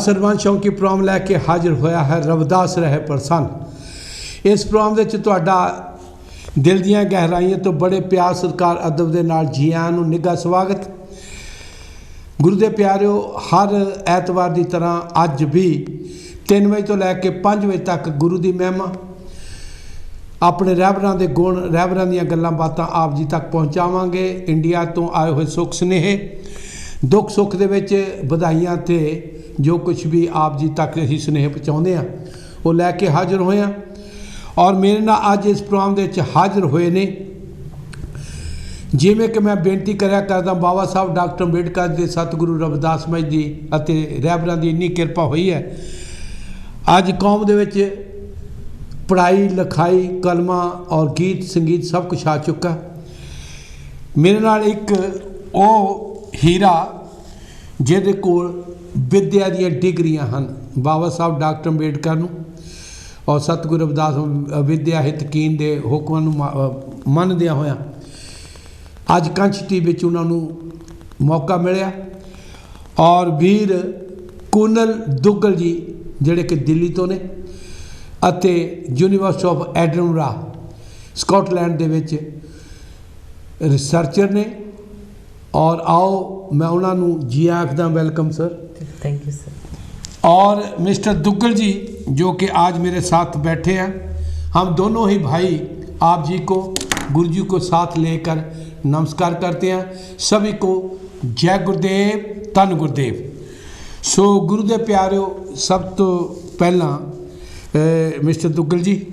सरबंस शौकी programme लैके हाजिर होया है रविदास रहे प्रसन्न। इस प्रोग्राम ਦੇ ਵਿੱਚ ਤੁਹਾਡਾ ਦਿਲ ਦੀਆਂ ਗਹਿਰਾਈਆਂ ਤੋਂ ਬੜੇ ਪਿਆਰ ਸਤਿਕਾਰ ਅਦਬ ਦੇ ਨਾਲ ਜੀ ਆਇਆਂ ਨੂੰ ਨਿੱਘਾ ਸਵਾਗਤ। ਗੁਰੂ ਦੇ ਪਿਆਰਿਓ, ਹਰ ਐਤਵਾਰ ਦੀ ਤਰ੍ਹਾਂ ਅੱਜ ਵੀ 3 ਵਜੇ ਤੋਂ ਲੈ ਕੇ 5 ਵਜੇ ਤੱਕ ਗੁਰੂ ਦੀ ਮਹਿਮਾ, ਆਪਣੇ ਰਹਿਬਰਾਂ ਦੇ ਗੁਣ, ਰਹਿਬਰਾਂ ਦੀਆਂ ਗੱਲਾਂ ਬਾਤਾਂ ਆਪ ਜੀ ਤੱਕ ਪਹੁੰਚਾਵਾਂਗੇ। ਇੰਡੀਆ ਤੋਂ ਆਏ ਹੋਏ ਸੁੱਖ ਸੁਨੇਹੇ, ਦੁੱਖ ਸੁੱਖ ਦੇ ਵਿੱਚ ਵਧਾਈਆਂ ਤੇ जो कुछ भी आप जी तक असीं सुनेह पहुँचाते हैं वो लैके हाजिर होए हैं। और मेरे नाल अज इस प्रोग्राम दे विच हाजिर होए ने, जिवें कि मैं बेनती कराया करदा बाबा साहब डॉक्टर अंबेडकर के सतगुरु रविदास महाराज जी अते रहबरां दी इन्नी किरपा हुई है। अज कौम दे विच पढ़ाई लिखाई, कलमा और गीत संगीत सब कुछ आ चुका। मेरे नाल एक वो हीरा जिहदे कोल विद्या दी डिग्रियां हैं, बाबा साहब डॉक्टर अंबेडकर नूं और सतगुरु रविदास विद्या हितकीन के हुक्मां मनदियां होया अज कंच टीवी विच उन्हां नूं मौका मिलिया। और वीर कुनल दुग्गल जी जिहड़े कि दिल्ली तो ने अते university of Edinburgh Scotland they which researcher ने। और आओ मैं उन्होंने जी आखदा welcome sir. Thank you sir. और मिस्टर दुग्गल जी जो कि आज मेरे साथ बैठे हैं, हम दोनों ही भाई आप जी को, गुरु जी को साथ लेकर नमस्कार करते हैं। सभी को जय गुरुदेव, धन गुरुदेव। सो गुरु दे प्यारिओ, सब तो पहला मिस्टर दुग्गल जी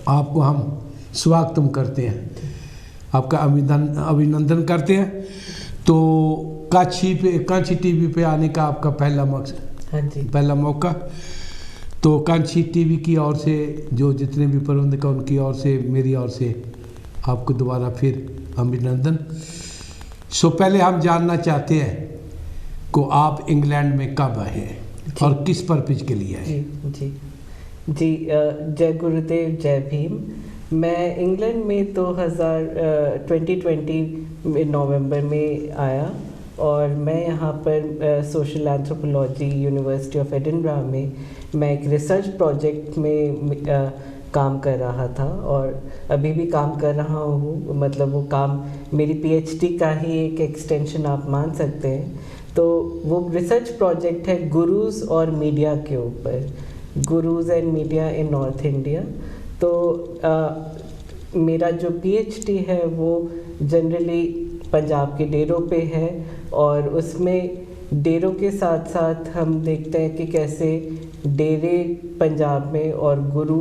आपको हम स्वागतम करते हैं, आपका अभिनंदन करते हैं। तो कांची टीवी पे आने का आपका पहला मकसद, हाँ जी, पहला मौका। तो कांची टीवी की ओर से जो जितने भी प्रबंधक उनकी ओर से, मेरी ओर से आपको दोबारा फिर अभिनंदन। सो पहले हम जानना चाहते हैं को आप इंग्लैंड में कब आए हैं और किस पर्पज के लिए आए? जी जी जी, जय गुरुदेव, जय भीम। मैं इंग्लैंड में 2020 नवंबर में आया और मैं यहाँ पर social anthropology university of Edinburgh में मैं एक रिसर्च प्रोजेक्ट में काम कर रहा था और अभी भी काम कर रहा हूँ। मतलब वो काम मेरी पीएचडी का ही एक एक्सटेंशन आप मान सकते हैं। तो वो रिसर्च प्रोजेक्ट है गुरुज़ और मीडिया के ऊपर, Gurus and media in north India. तो मेरा जो पीएचडी है वो जनरली पंजाब के डेरों पे है और उसमें डेरों के साथ साथ हम देखते हैं कि कैसे डेरे पंजाब में और गुरु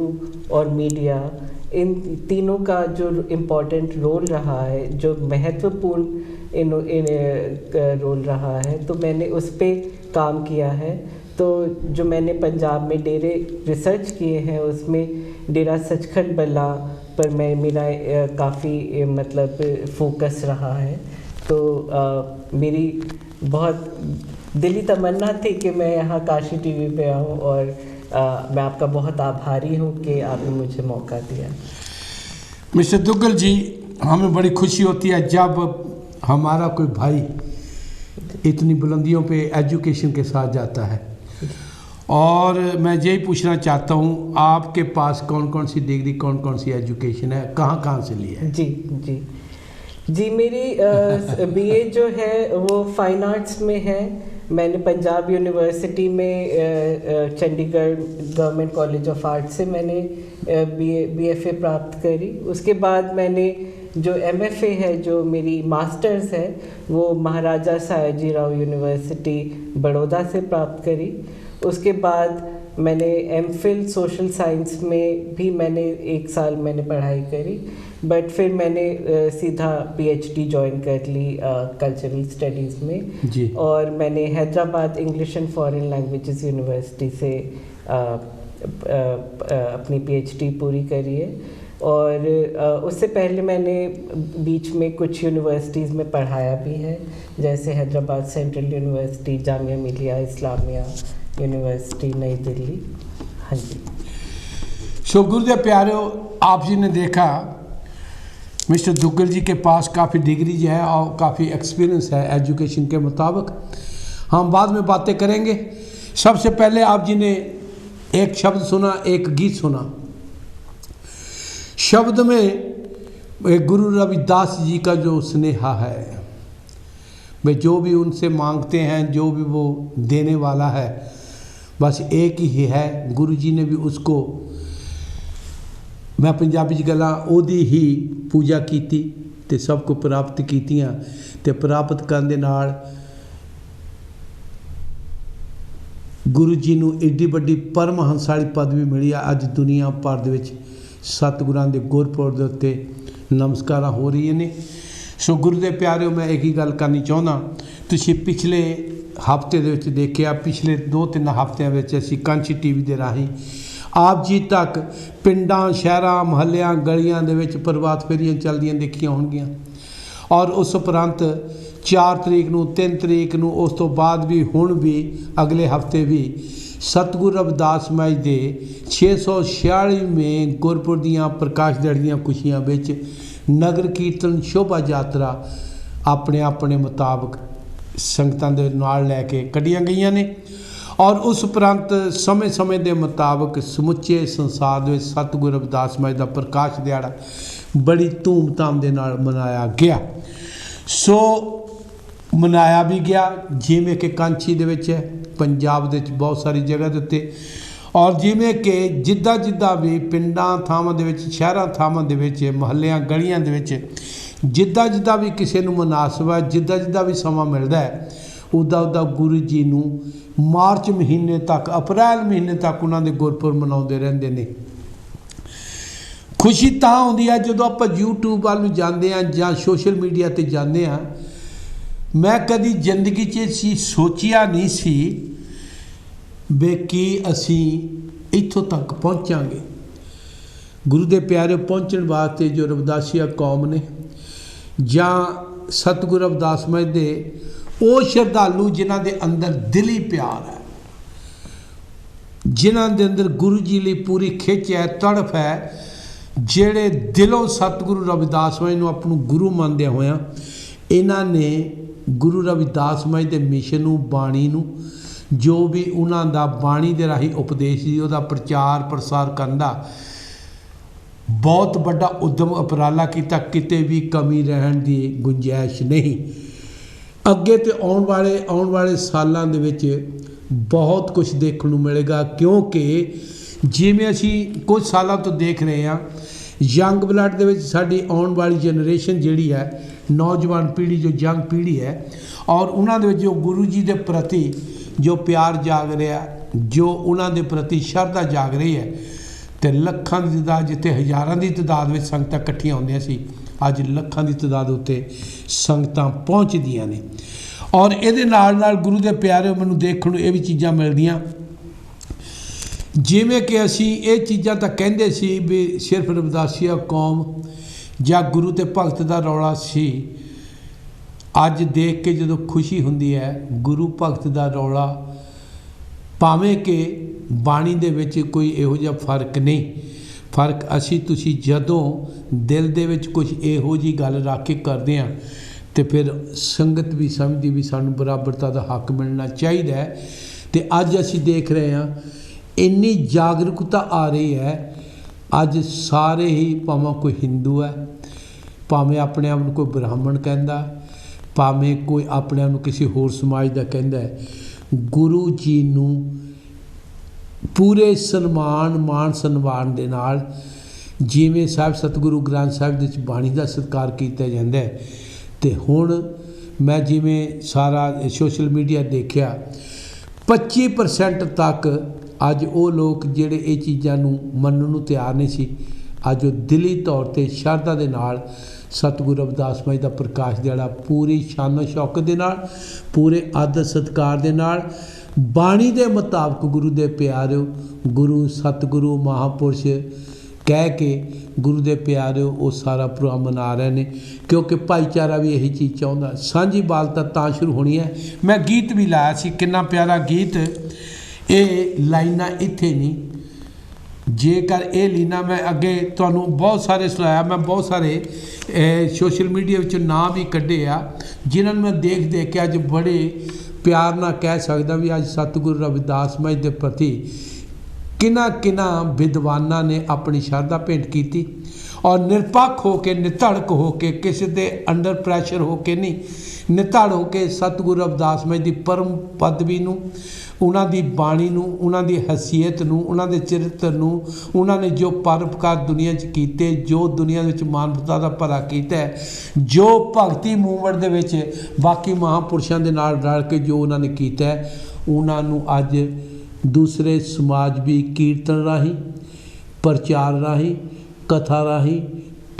और मीडिया, इन तीनों का जो इम्पोर्टेंट रोल रहा है, जो महत्वपूर्ण इन रोल रहा है, तो मैंने उस पर काम किया है। तो जो मैंने पंजाब में डेरे रिसर्च किए हैं उसमें डेरा सचखंड बल्ला पर मेरा काफ़ी मतलब फोकस रहा है। तो मेरी बहुत दिली तमन्ना थी कि मैं यहाँ काशी टीवी पे आऊँ और मैं आपका बहुत आभारी हूँ कि आपने मुझे मौका दिया। मिस्टर दुग्गल जी, हमें बड़ी खुशी होती है जब हमारा कोई भाई इतनी बुलंदियों पे एजुकेशन के साथ जाता है। और मैं यही पूछना चाहता हूँ, आपके पास कौन कौन सी डिग्री, कौन कौन सी एजुकेशन है, कहाँ से ली है? जी जी जी, मेरी बीए जो है वो फाइन आर्ट्स में है। मैंने पंजाब यूनिवर्सिटी में Chandigarh government college of art से मैंने बीएफए प्राप्त करी। उसके बाद मैंने जो एमएफए है, जो मेरी मास्टर्स है, वो महाराजा सयाजीराव यूनिवर्सिटी बड़ौदा से प्राप्त करी। उसके बाद मैंने एमफिल सोशल साइंस में भी मैंने 1 साल मैंने पढ़ाई करी, बट फिर मैंने सीधा पीएचडी ज्वाइन कर ली कल्चरल स्टडीज़ में जी। और मैंने Hyderabad English and foreign languages university से अपनी पीएचडी पूरी करी है। और उससे पहले मैंने बीच में कुछ यूनिवर्सिटीज़ में पढ़ाया भी है, जैसे Hyderabad central university, Jamia Millia Islamia university, नई दिल्ली। हाँ जी। सो गुरुदेव प्यारे, आप जी ने देखा मिस्टर दुग्गल जी के पास काफ़ी डिग्री है और काफ़ी एक्सपीरियंस है एजुकेशन के मुताबिक। हम बाद में बातें करेंगे। सबसे पहले आप जी ने एक शब्द सुना, एक गीत सुना। शब्द में गुरु रविदास जी का जो स्नेहा है, वे जो भी उनसे मांगते हैं, जो भी वो देने वाला है, बस एक ही है। गुरु जी ने भी उसको, मैं पंजाबी च गल्लां, ओदी ही पूजा कीती ते सब को प्राप्त कीतियां ते प्राप्त करन दे नाल गुरु जी नूं एडी वड्डी परमहंस वाली पदवी मिली आ। अज दुनिया भर दे विच सतगुरां दे गुरपुरब दे उत्ते नमस्कारां हो रही ने। सो गुरु दे प्यारिओ, मैं एक ही गल करनी चाहुंदा, तुसीं पिछले हफ्ते दे विच देखिआ, पिछले 2-3 हफ्तिਆਂ ਵਿੱਚ ਅਸੀਂ ਕਾਂਚੀ ਟੀਵੀ ਦੇ ਰਾਹੀਂ ਆਪ ਜੀ ਤੱਕ ਪਿੰਡਾਂ, ਸ਼ਹਿਰਾਂ, ਮੁਹੱਲਿਆਂ, ਗਲੀਆਂ ਦੇ ਵਿੱਚ ਪ੍ਰਭਾਤ ਫੇਰੀਆਂ ਚੱਲਦੀਆਂ ਦੇਖੀਆਂ ਹੋਣਗੀਆਂ। ਔਰ ਉਸ ਉਪਰੰਤ 4 ਤਰੀਕ ਨੂੰ, 3 ਤਰੀਕ ਨੂੰ, ਉਸ ਤੋਂ ਬਾਅਦ ਵੀ, ਹੁਣ ਵੀ, ਅਗਲੇ ਹਫਤੇ ਵੀ ਸਤਿਗੁਰੂ ਰਵਿਦਾਸ ਮਹਾਰਾਜ ਦੇ 646ਵੇਂ ਗੁਰਪੁਰਬ ਦੀਆਂ ਪ੍ਰਕਾਸ਼ ਦਿਹਾੜੇ ਦੀਆਂ ਖੁਸ਼ੀਆਂ ਵਿੱਚ ਨਗਰ ਕੀਰਤਨ ਸ਼ੋਭਾ ਯਾਤਰਾ ਆਪਣੇ ਆਪਣੇ ਮੁਤਾਬਕ ਸੰਗਤਾਂ ਦੇ ਨਾਲ ਲੈ ਕੇ ਕੱਢੀਆਂ ਗਈਆਂ ਨੇ। ਔਰ ਉਸ ਉਪਰੰਤ ਸਮੇਂ ਦੇ ਮੁਤਾਬਕ ਸਮੁੱਚੇ ਸੰਸਾਰ ਦੇ ਵਿੱਚ ਸਤਿਗੁਰੂ ਰਵਿਦਾਸ ਮਹਾਰਾਜ ਦਾ ਪ੍ਰਕਾਸ਼ ਦਿਹਾੜਾ ਬੜੀ ਧੂਮਧਾਮ ਦੇ ਨਾਲ ਮਨਾਇਆ ਗਿਆ। ਸੋ ਮਨਾਇਆ ਵੀ ਗਿਆ, ਜਿਵੇਂ ਕਿ ਕਾਂਚੀ ਦੇ ਵਿੱਚ ਹੈ, ਪੰਜਾਬ ਦੇ ਵਿੱਚ ਬਹੁਤ ਸਾਰੀ ਜਗ੍ਹਾ ਦੇ ਉੱਤੇ, ਔਰ ਜਿਵੇਂ ਕਿ ਜਿੱਦਾਂ ਵੀ ਪਿੰਡਾਂ ਥਾਵਾਂ ਦੇ ਵਿੱਚ, ਸ਼ਹਿਰਾਂ ਥਾਵਾਂ ਦੇ ਵਿੱਚ, ਮੁਹੱਲਿਆਂ ਗਲੀਆਂ ਦੇ ਵਿੱਚ ਜਿੱਦਾਂ ਵੀ ਕਿਸੇ ਨੂੰ ਮੁਨਾਸਬ ਹੈ, ਜਿੱਦਾਂ ਵੀ ਸਮਾਂ ਮਿਲਦਾ ਹੈ, ਉੱਦਾਂ ਗੁਰੂ ਜੀ ਨੂੰ ਮਾਰਚ ਮਹੀਨੇ ਤੱਕ, ਅਪ੍ਰੈਲ ਮਹੀਨੇ ਤੱਕ ਉਹਨਾਂ ਦੇ ਗੁਰਪੁਰਬ ਮਨਾਉਂਦੇ ਰਹਿੰਦੇ ਨੇ। ਖੁਸ਼ੀ ਤਾਂ ਆਉਂਦੀ ਹੈ ਜਦੋਂ ਆਪਾਂ YouTube ਵੱਲ ਨੂੰ ਜਾਂਦੇ ਹਾਂ ਜਾਂ ਸੋਸ਼ਲ ਮੀਡੀਆ 'ਤੇ ਜਾਂਦੇ ਹਾਂ। ਮੈਂ ਕਦੀ ਜ਼ਿੰਦਗੀ 'ਚ ਸੀ ਸੋਚਿਆ ਨਹੀਂ ਸੀ ਵੀ ਕਿ ਅਸੀਂ ਇੱਥੋਂ ਤੱਕ ਪਹੁੰਚਾਂਗੇ। ਗੁਰੂ ਦੇ ਪਿਆਰੇ ਪਹੁੰਚਣ ਵਾਸਤੇ ਜੋ ਰਵਿਦਾਸੀਆ ਕੌਮ ਨੇ ਜਾਂ ਸਤਿਗੁਰੂ ਰਵਿਦਾਸ ਮਹਾਰਾਜ ਦੇ ਉਹ ਸ਼ਰਧਾਲੂ ਜਿਨ੍ਹਾਂ ਦੇ ਅੰਦਰ ਦਿਲੀ ਪਿਆਰ ਹੈ, ਜਿਨ੍ਹਾਂ ਦੇ ਅੰਦਰ ਗੁਰੂ ਜੀ ਲਈ ਪੂਰੀ ਖਿੱਚ ਹੈ, ਤੜਫ ਹੈ, ਜਿਹੜੇ ਦਿਲੋਂ ਸਤਿਗੁਰੂ ਰਵਿਦਾਸ ਮਹਾਰਾਜ ਨੂੰ ਆਪਣਾ ਗੁਰੂ ਮੰਨਦਿਆਂ ਹੋਇਆਂ ਇਹਨਾਂ ਨੇ ਗੁਰੂ ਰਵਿਦਾਸ ਮਹਾਰਾਜ ਦੇ ਮਿਸ਼ਨ ਨੂੰ, ਬਾਣੀ ਨੂੰ, ਜੋ ਵੀ ਉਹਨਾਂ ਦਾ ਬਾਣੀ ਦੇ ਰਾਹੀਂ ਉਪਦੇਸ਼ ਸੀ, ਉਹਦਾ ਪ੍ਰਚਾਰ ਪ੍ਰਸਾਰ ਕਰਨ ਦਾ ਬਹੁਤ ਵੱਡਾ ਉਦਮ ਉਪਰਾਲਾ ਕੀਤਾ। ਕਿਤੇ ਵੀ ਕਮੀ ਰਹਿਣ ਦੀ ਗੁੰਜਾਇਸ਼ ਨਹੀਂ। ਅੱਗੇ ਤੇ ਆਉਣ ਵਾਲੇ ਸਾਲਾਂ ਦੇ ਵਿੱਚ ਬਹੁਤ ਕੁਝ ਦੇਖਣ ਨੂੰ ਮਿਲੇਗਾ, ਕਿਉਂਕਿ ਜਿਵੇਂ ਅਸੀਂ ਕੁਝ ਸਾਲਾਂ ਤੋਂ ਦੇਖ ਰਹੇ ਹਾਂ, ਯੰਗ ਬਲੱਡ ਦੇ ਵਿੱਚ ਸਾਡੀ ਆਉਣ ਵਾਲੀ ਜਨਰੇਸ਼ਨ ਜਿਹੜੀ ਹੈ, ਨੌਜਵਾਨ ਪੀੜ੍ਹੀ, ਜੋ ਯੰਗ ਪੀੜ੍ਹੀ ਹੈ, ਔਰ ਉਹਨਾਂ ਦੇ ਵਿੱਚ ਜੋ ਗੁਰੂ ਜੀ ਦੇ ਪ੍ਰਤੀ ਜੋ ਪਿਆਰ ਜਾਗ ਰਿਹਾ, ਜੋ ਉਹਨਾਂ ਦੇ ਪ੍ਰਤੀ ਸ਼ਰਧਾ ਜਾਗ ਰਹੀ ਹੈ, ਅਤੇ ਲੱਖਾਂ ਦੀ ਤਾਦਾਦ, ਜਿੱਥੇ ਹਜ਼ਾਰਾਂ ਦੀ ਤਾਦਾਦ ਵਿੱਚ ਸੰਗਤਾਂ ਇਕੱਠੀਆਂ ਹੁੰਦੀਆਂ ਸੀ, ਅੱਜ ਲੱਖਾਂ ਦੀ ਤਾਦਾਦ ਉੱਤੇ ਸੰਗਤਾਂ ਪਹੁੰਚਦੀਆਂ ਨੇ। ਔਰ ਇਹਦੇ ਨਾਲ ਗੁਰੂ ਦੇ ਪਿਆਰੇ, ਮੈਨੂੰ ਦੇਖਣ ਨੂੰ ਇਹ ਵੀ ਚੀਜ਼ਾਂ ਮਿਲਦੀਆਂ, ਜਿਵੇਂ ਕਿ ਅਸੀਂ ਇਹ ਚੀਜ਼ਾਂ ਤਾਂ ਕਹਿੰਦੇ ਸੀ ਵੀ ਸਿਰਫ ਰਵਿਦਾਸੀਆ ਕੌਮ ਜਾਂ ਗੁਰੂ ਤੇ ਭਗਤ ਦਾ ਰੌਲਾ ਸੀ। ਅੱਜ ਦੇਖ ਕੇ ਜਦੋਂ ਖੁਸ਼ੀ ਹੁੰਦੀ ਹੈ, ਗੁਰੂ ਭਗਤ ਦਾ ਰੌਲਾ, ਭਾਵੇਂ ਕਿ ਬਾਣੀ ਦੇ ਵਿੱਚ ਕੋਈ ਇਹੋ ਜਿਹਾ ਫਰਕ ਨਹੀਂ। ਫਰਕ ਅਸੀਂ ਤੁਸੀਂ ਜਦੋਂ ਦਿਲ ਦੇ ਵਿੱਚ ਕੁਝ ਇਹੋ ਜਿਹੀ ਗੱਲ ਰੱਖ ਕੇ ਕਰਦੇ ਹਾਂ, ਅਤੇ ਫਿਰ ਸੰਗਤ ਵੀ ਸਮਝਦੀ ਵੀ ਸਾਨੂੰ ਬਰਾਬਰਤਾ ਦਾ ਹੱਕ ਮਿਲਣਾ ਚਾਹੀਦਾ ਹੈ। ਅਤੇ ਅੱਜ ਅਸੀਂ ਦੇਖ ਰਹੇ ਹਾਂ ਇੰਨੀ ਜਾਗਰੂਕਤਾ ਆ ਰਹੀ ਹੈ। ਅੱਜ ਸਾਰੇ ਹੀ, ਭਾਵੇਂ ਕੋਈ ਹਿੰਦੂ ਹੈ, ਭਾਵੇਂ ਆਪਣੇ ਆਪ ਨੂੰ ਕੋਈ ਬ੍ਰਾਹਮਣ ਕਹਿੰਦਾ, ਭਾਵੇਂ ਕੋਈ ਆਪਣੇ ਆਪ ਨੂੰ ਕਿਸੇ ਹੋਰ ਸਮਾਜ ਦਾ ਕਹਿੰਦਾ ਹੈ, ਗੁਰੂ ਜੀ ਨੂੰ ਪੂਰੇ ਮਾਣ ਸਨਮਾਨ ਦੇ ਨਾਲ, ਜਿਵੇਂ ਸਾਹਿਬ ਸਤਿਗੁਰੂ ਗ੍ਰੰਥ ਸਾਹਿਬ ਦੇ ਵਿੱਚ ਬਾਣੀ ਦਾ ਸਤਿਕਾਰ ਕੀਤਾ ਜਾਂਦਾ ਹੈ। ਅਤੇ ਹੁਣ ਮੈਂ ਜਿਵੇਂ ਸਾਰਾ ਸੋਸ਼ਲ ਮੀਡੀਆ ਦੇਖਿਆ, 25% ਤੱਕ ਅੱਜ ਉਹ ਲੋਕ ਜਿਹੜੇ ਇਹ ਚੀਜ਼ਾਂ ਨੂੰ ਮੰਨਣ ਨੂੰ ਤਿਆਰ ਨਹੀਂ ਸੀ, ਅੱਜ ਉਹ ਦਿਲੀ ਤੌਰ 'ਤੇ ਸ਼ਰਧਾ ਦੇ ਨਾਲ ਸਤਿਗੁਰੂ ਰਵਿਦਾਸ ਮਹਾਰਾਜ ਦਾ ਪ੍ਰਕਾਸ਼ ਦਿਹਾੜਾ ਪੂਰੀ ਸ਼ਾਨੋ ਸ਼ੌਕਤ ਦੇ ਨਾਲ, ਪੂਰੇ ਆਦਰ ਸਤਿਕਾਰ ਦੇ ਨਾਲ, ਬਾਣੀ ਦੇ ਮੁਤਾਬਕ ਗੁਰੂ ਦੇ ਪਿਆਰਿਓ, ਗੁਰੂ ਸਤਿਗੁਰੂ ਮਹਾਂਪੁਰਸ਼ ਕਹਿ ਕੇ ਗੁਰੂ ਦੇ ਪਿਆਰਿਓ ਉਹ ਸਾਰਾ ਪ੍ਰੋਗਰਾਮ ਮਨਾ ਰਹੇ ਨੇ, ਕਿਉਂਕਿ ਭਾਈਚਾਰਾ ਵੀ ਇਹੀ ਚੀਜ਼ ਚਾਹੁੰਦਾ। ਸਾਂਝੀ ਬਾਲਤਾ ਤਾਂ ਸ਼ੁਰੂ ਹੋਣੀ ਹੈ। ਮੈਂ ਗੀਤ ਵੀ ਲਾਇਆ ਸੀ, ਕਿੰਨਾ ਪਿਆਰਾ ਗੀਤ। ਇਹ ਲਾਈਨਾਂ ਇੱਥੇ ਨਹੀਂ, ਜੇਕਰ ਇਹ ਲਾਈਨਾਂ ਮੈਂ ਅੱਗੇ ਤੁਹਾਨੂੰ ਬਹੁਤ ਸਾਰੇ ਸੁਣਾਇਆ, ਮੈਂ ਬਹੁਤ ਸਾਰੇ ਸੋਸ਼ਲ ਮੀਡੀਆ ਵਿੱਚੋਂ ਨਾਂ ਵੀ ਕੱਢੇ ਆ, ਜਿਨ੍ਹਾਂ ਨੂੰ ਮੈਂ ਦੇਖ ਕੇ ਅੱਜ ਬੜੇ ਪਿਆਰ ਨਾਲ ਕਹਿ ਸਕਦਾ ਵੀ ਅੱਜ ਸਤਿਗੁਰੂ ਰਵਿਦਾਸ ਮਹਾਰਾਜ ਦੇ ਪ੍ਰਤੀ ਕਿਹਨਾਂ ਵਿਦਵਾਨਾਂ ਨੇ ਆਪਣੀ ਸ਼ਰਧਾ ਭੇਂਟ ਕੀਤੀ ਔਰ ਨਿਰਪੱਖ ਹੋ ਕੇ, ਨਿਧੜਕ ਹੋ ਕੇ, ਕਿਸੇ ਦੇ ਅੰਡਰ ਪ੍ਰੈਸ਼ਰ ਹੋ ਕੇ ਨਹੀਂ, ਨਿਧੜ ਹੋ ਕੇ ਸਤਿਗੁਰੂ ਰਵਿਦਾਸ ਮਹਾਰਾਜ ਦੀ ਪਰਮ ਪਦਵੀ ਨੂੰ, ਉਹਨਾਂ ਦੀ ਬਾਣੀ ਨੂੰ, ਉਹਨਾਂ ਦੀ ਹਸੀਅਤ ਨੂੰ, ਉਹਨਾਂ ਦੇ ਚਰਿੱਤਰ ਨੂੰ, ਉਹਨਾਂ ਨੇ ਜੋ ਪਰਉਪਕਾਰ ਦੁਨੀਆ 'ਚ ਕੀਤੇ, ਜੋ ਦੁਨੀਆ ਵਿੱਚ ਮਾਨਵਤਾ ਦਾ ਭਲਾ ਕੀਤਾ ਹੈ, ਜੋ ਭਗਤੀ ਮੂਵਮੈਂਟ ਦੇ ਵਿੱਚ ਬਾਕੀ ਮਹਾਂਪੁਰਸ਼ਾਂ ਦੇ ਨਾਲ ਰਲ ਕੇ ਜੋ ਉਹਨਾਂ ਨੇ ਕੀਤਾ ਹੈ, ਉਹਨਾਂ ਨੂੰ ਅੱਜ ਦੂਸਰੇ ਸਮਾਜ ਵੀ ਕੀਰਤਨ ਰਾਹੀਂ, ਪ੍ਰਚਾਰ ਰਾਹੀਂ, ਕਥਾ ਰਾਹੀਂ,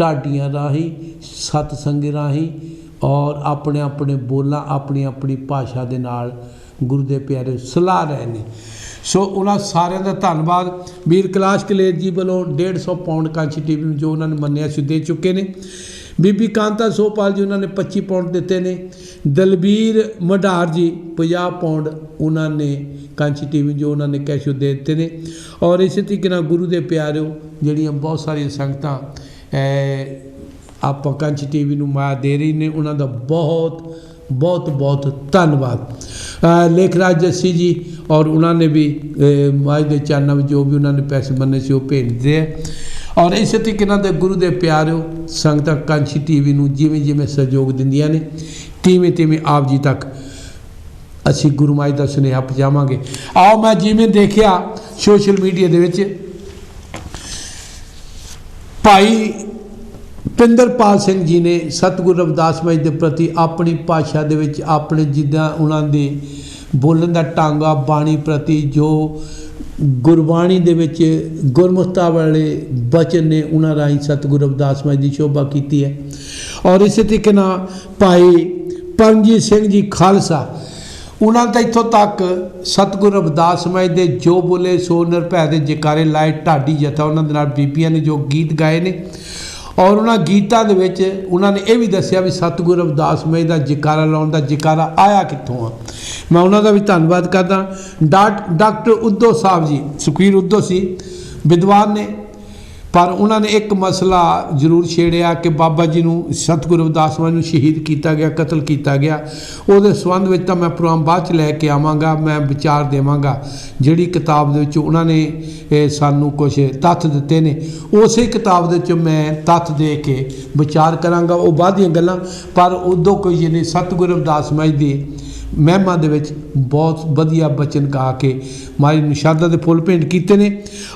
ਢਾਡੀਆਂ ਰਾਹੀਂ, ਸਤਸੰਗ ਰਾਹੀਂ ਔਰ ਆਪਣੇ ਆਪਣੇ ਬੋਲਾਂ, ਆਪਣੀ ਆਪਣੀ ਭਾਸ਼ਾ ਦੇ ਨਾਲ ਗੁਰੂ ਦੇ ਪਿਆਰੇ ਸਲਾਹ ਰਹੇ ਨੇ। ਸੋ ਉਹਨਾਂ ਸਾਰਿਆਂ ਦਾ ਧੰਨਵਾਦ। ਵੀਰ ਕੈਲਾਸ਼ ਕਲੇਰ ਜੀ ਵੱਲੋਂ 150 ਪਾਉਂਡ ਕਾਂਚੀ ਟੀਵੀ ਨੂੰ ਜੋ ਉਹਨਾਂ ਨੇ ਮੰਨਿਆ ਸੀ ਦੇ ਚੁੱਕੇ ਨੇ। ਬੀਬੀ ਕਾਂਤਾ ਸੋਪਾਲ ਜੀ ਉਹਨਾਂ ਨੇ 25 ਪਾਉਂਡ ਦਿੱਤੇ ਨੇ। ਦਲਬੀਰ ਮਢਾਰ ਜੀ 50 ਪਾਉਂਡ ਉਹਨਾਂ ਨੇ ਕਾਂਚੀ ਟੀਵੀ ਜੋ ਉਹਨਾਂ ਨੇ ਕੈਸ਼ੋ ਦੇ ਦਿੱਤੇ ਨੇ। ਔਰ ਇਸੇ ਤਰੀਕੇ ਨਾਲ ਗੁਰੂ ਦੇ ਪਿਆਰਿਓ ਜਿਹੜੀਆਂ ਬਹੁਤ ਸਾਰੀਆਂ ਸੰਗਤਾਂ ਆਪਾਂ ਕਾਂਚੀ ਟੀਵੀ ਨੂੰ ਮਾਇਆ ਦੇ ਰਹੀ ਨੇ, ਉਹਨਾਂ ਦਾ ਬਹੁਤ ਬਹੁਤ ਬਹੁਤ ਧੰਨਵਾਦ। ਲੇਖਰਾਜ ਜੱਸੀ ਜੀ ਔਰ ਉਹਨਾਂ ਨੇ ਵੀ ਮਾਝ ਦੇ ਚਰਨਾਂ ਵਿੱਚ ਜੋ ਵੀ ਉਹਨਾਂ ਨੇ ਪੈਸੇ ਬੰਨੇ ਸੀ ਉਹ ਭੇਜਦੇ ਆ। ਔਰ ਇਸੇ ਤਰੀਕੇ ਨਾਲ ਦੇ ਗੁਰੂ ਦੇ ਪਿਆਰਿਓ ਸੰਗਤਾਂ ਕਾਂਚੀ ਟੀਵੀ ਨੂੰ ਜਿਵੇਂ ਜਿਵੇਂ ਸਹਿਯੋਗ ਦਿੰਦੀਆਂ ਨੇ, ਤਿਵੇਂ ਆਪ ਜੀ ਤੱਕ ਅਸੀਂ ਗੁਰੂ ਮਾਈ ਦਾ ਸੁਨੇਹਾ ਪਹੁੰਚਾਵਾਂਗੇ। ਆਓ ਮੈਂ ਜਿਵੇਂ ਦੇਖਿਆ ਸੋਸ਼ਲ ਮੀਡੀਆ ਦੇ ਵਿੱਚ ਭਾਈ ਪਿੰਦਰਪਾਲ ਸਿੰਘ ਜੀ ਨੇ ਸਤਿਗੁਰੂ ਰਵਿਦਾਸ ਮਹਾਰਾਜ ਦੇ ਪ੍ਰਤੀ ਆਪਣੀ ਭਾਸ਼ਾ ਦੇ ਵਿੱਚ, ਆਪਣੇ ਜਿੱਦਾਂ ਉਹਨਾਂ ਦੇ ਬੋਲਣ ਦਾ ਢੰਗ ਆ, ਬਾਣੀ ਪ੍ਰਤੀ ਜੋ ਗੁਰਬਾਣੀ ਦੇ ਵਿੱਚ ਗੁਰਮੁਖਤਾ ਵਾਲੇ ਬਚਨ ਨੇ, ਉਹਨਾਂ ਰਾਹੀਂ ਸਤਿਗੁਰੂ ਰਵਿਦਾਸ ਮਹਾਰਾਜ ਦੀ ਸ਼ੋਭਾ ਕੀਤੀ ਹੈ। ਔਰ ਇਸੇ ਤਰੀਕੇ ਨਾਲ ਭਾਈ ਪਰਮਜੀਤ ਸਿੰਘ ਜੀ ਖਾਲਸਾ, ਉਹਨਾਂ ਦਾ ਇੱਥੋਂ ਤੱਕ ਸਤਿਗੁਰੂ ਰਵਿਦਾਸ ਮਹਾਰਾਜ ਦੇ ਜੋ ਬੋਲੇ ਸੋ ਨਿਰਭੈ ਦੇ ਜੈਕਾਰੇ ਲਾਏ, ਢਾਡੀ ਜਥਾ ਉਹਨਾਂ ਦੇ ਨਾਲ ਬੀਬੀਆਂ ਨੇ ਜੋ ਗੀਤ ਗਾਏ ਨੇ। ਔਰ ਉਹਨਾਂ ਗੀਤਾਂ ਦੇ ਵਿੱਚ ਉਹਨਾਂ ਨੇ ਇਹ ਵੀ ਦੱਸਿਆ ਵੀ ਸਤਿਗੁਰੂ ਰਵਿਦਾਸ ਮਹਾਰਾਜ ਦਾ ਜੈਕਾਰਾ ਲਾਉਣ ਦਾ ਜੈਕਾਰਾ ਆਇਆ ਕਿੱਥੋਂ ਆ। ਮੈਂ ਉਹਨਾਂ ਦਾ ਵੀ ਧੰਨਵਾਦ ਕਰਦਾ। ਡਾਕਟਰ ਉद्धੋ ਸਾਹਿਬ ਜੀ, ਸੁਖਬੀਰ ਉद्धੋ ਸੀ, ਵਿਦਵਾਨ ਨੇ, ਪਰ ਉਹਨਾਂ ਨੇ ਇੱਕ ਮਸਲਾ ਜ਼ਰੂਰ ਛੇੜਿਆ ਕਿ ਬਾਬਾ ਜੀ ਨੂੰ ਸਤਿਗੁਰੂ ਰਵਿਦਾਸ ਮਹਾਰਾਜ ਨੂੰ ਸ਼ਹੀਦ ਕੀਤਾ ਗਿਆ, ਕਤਲ ਕੀਤਾ ਗਿਆ। ਉਹਦੇ ਸੰਬੰਧ ਵਿੱਚ ਤਾਂ ਮੈਂ ਪ੍ਰੋਗਰਾਮ ਬਾਅਦ 'ਚ ਲੈ ਕੇ ਆਵਾਂਗਾ, ਮੈਂ ਵਿਚਾਰ ਦੇਵਾਂਗਾ। ਜਿਹੜੀ ਕਿਤਾਬ ਦੇ ਵਿੱਚ ਉਹਨਾਂ ਨੇ ਸਾਨੂੰ ਕੁਝ ਤੱਥ ਦਿੱਤੇ ਨੇ, ਉਸੇ ਕਿਤਾਬ ਦੇ ਵਿੱਚ ਮੈਂ ਤੱਥ ਦੇ ਕੇ ਵਿਚਾਰ ਕਰਾਂਗਾ, ਉਹ ਬਾਅਦ ਦੀਆਂ ਗੱਲਾਂ। ਪਰ ਉਦੋਂ ਕੋਈ ਜਿਹਨੇ ਸਤਿਗੁਰੂ ਰਵਿਦਾਸ ਮਹਾਰਾਜ ਦੀ ਮਹਿਮਾ ਦੇ ਵਿੱਚ ਬਹੁਤ ਵਧੀਆ ਬਚਨ ਗਾ ਕੇ ਮਹਾਰਾਜ ਨੂੰ ਸ਼ਰਧਾ ਦੇ ਫੁੱਲ ਭੇਂਟ ਕੀਤੇ ਨੇ।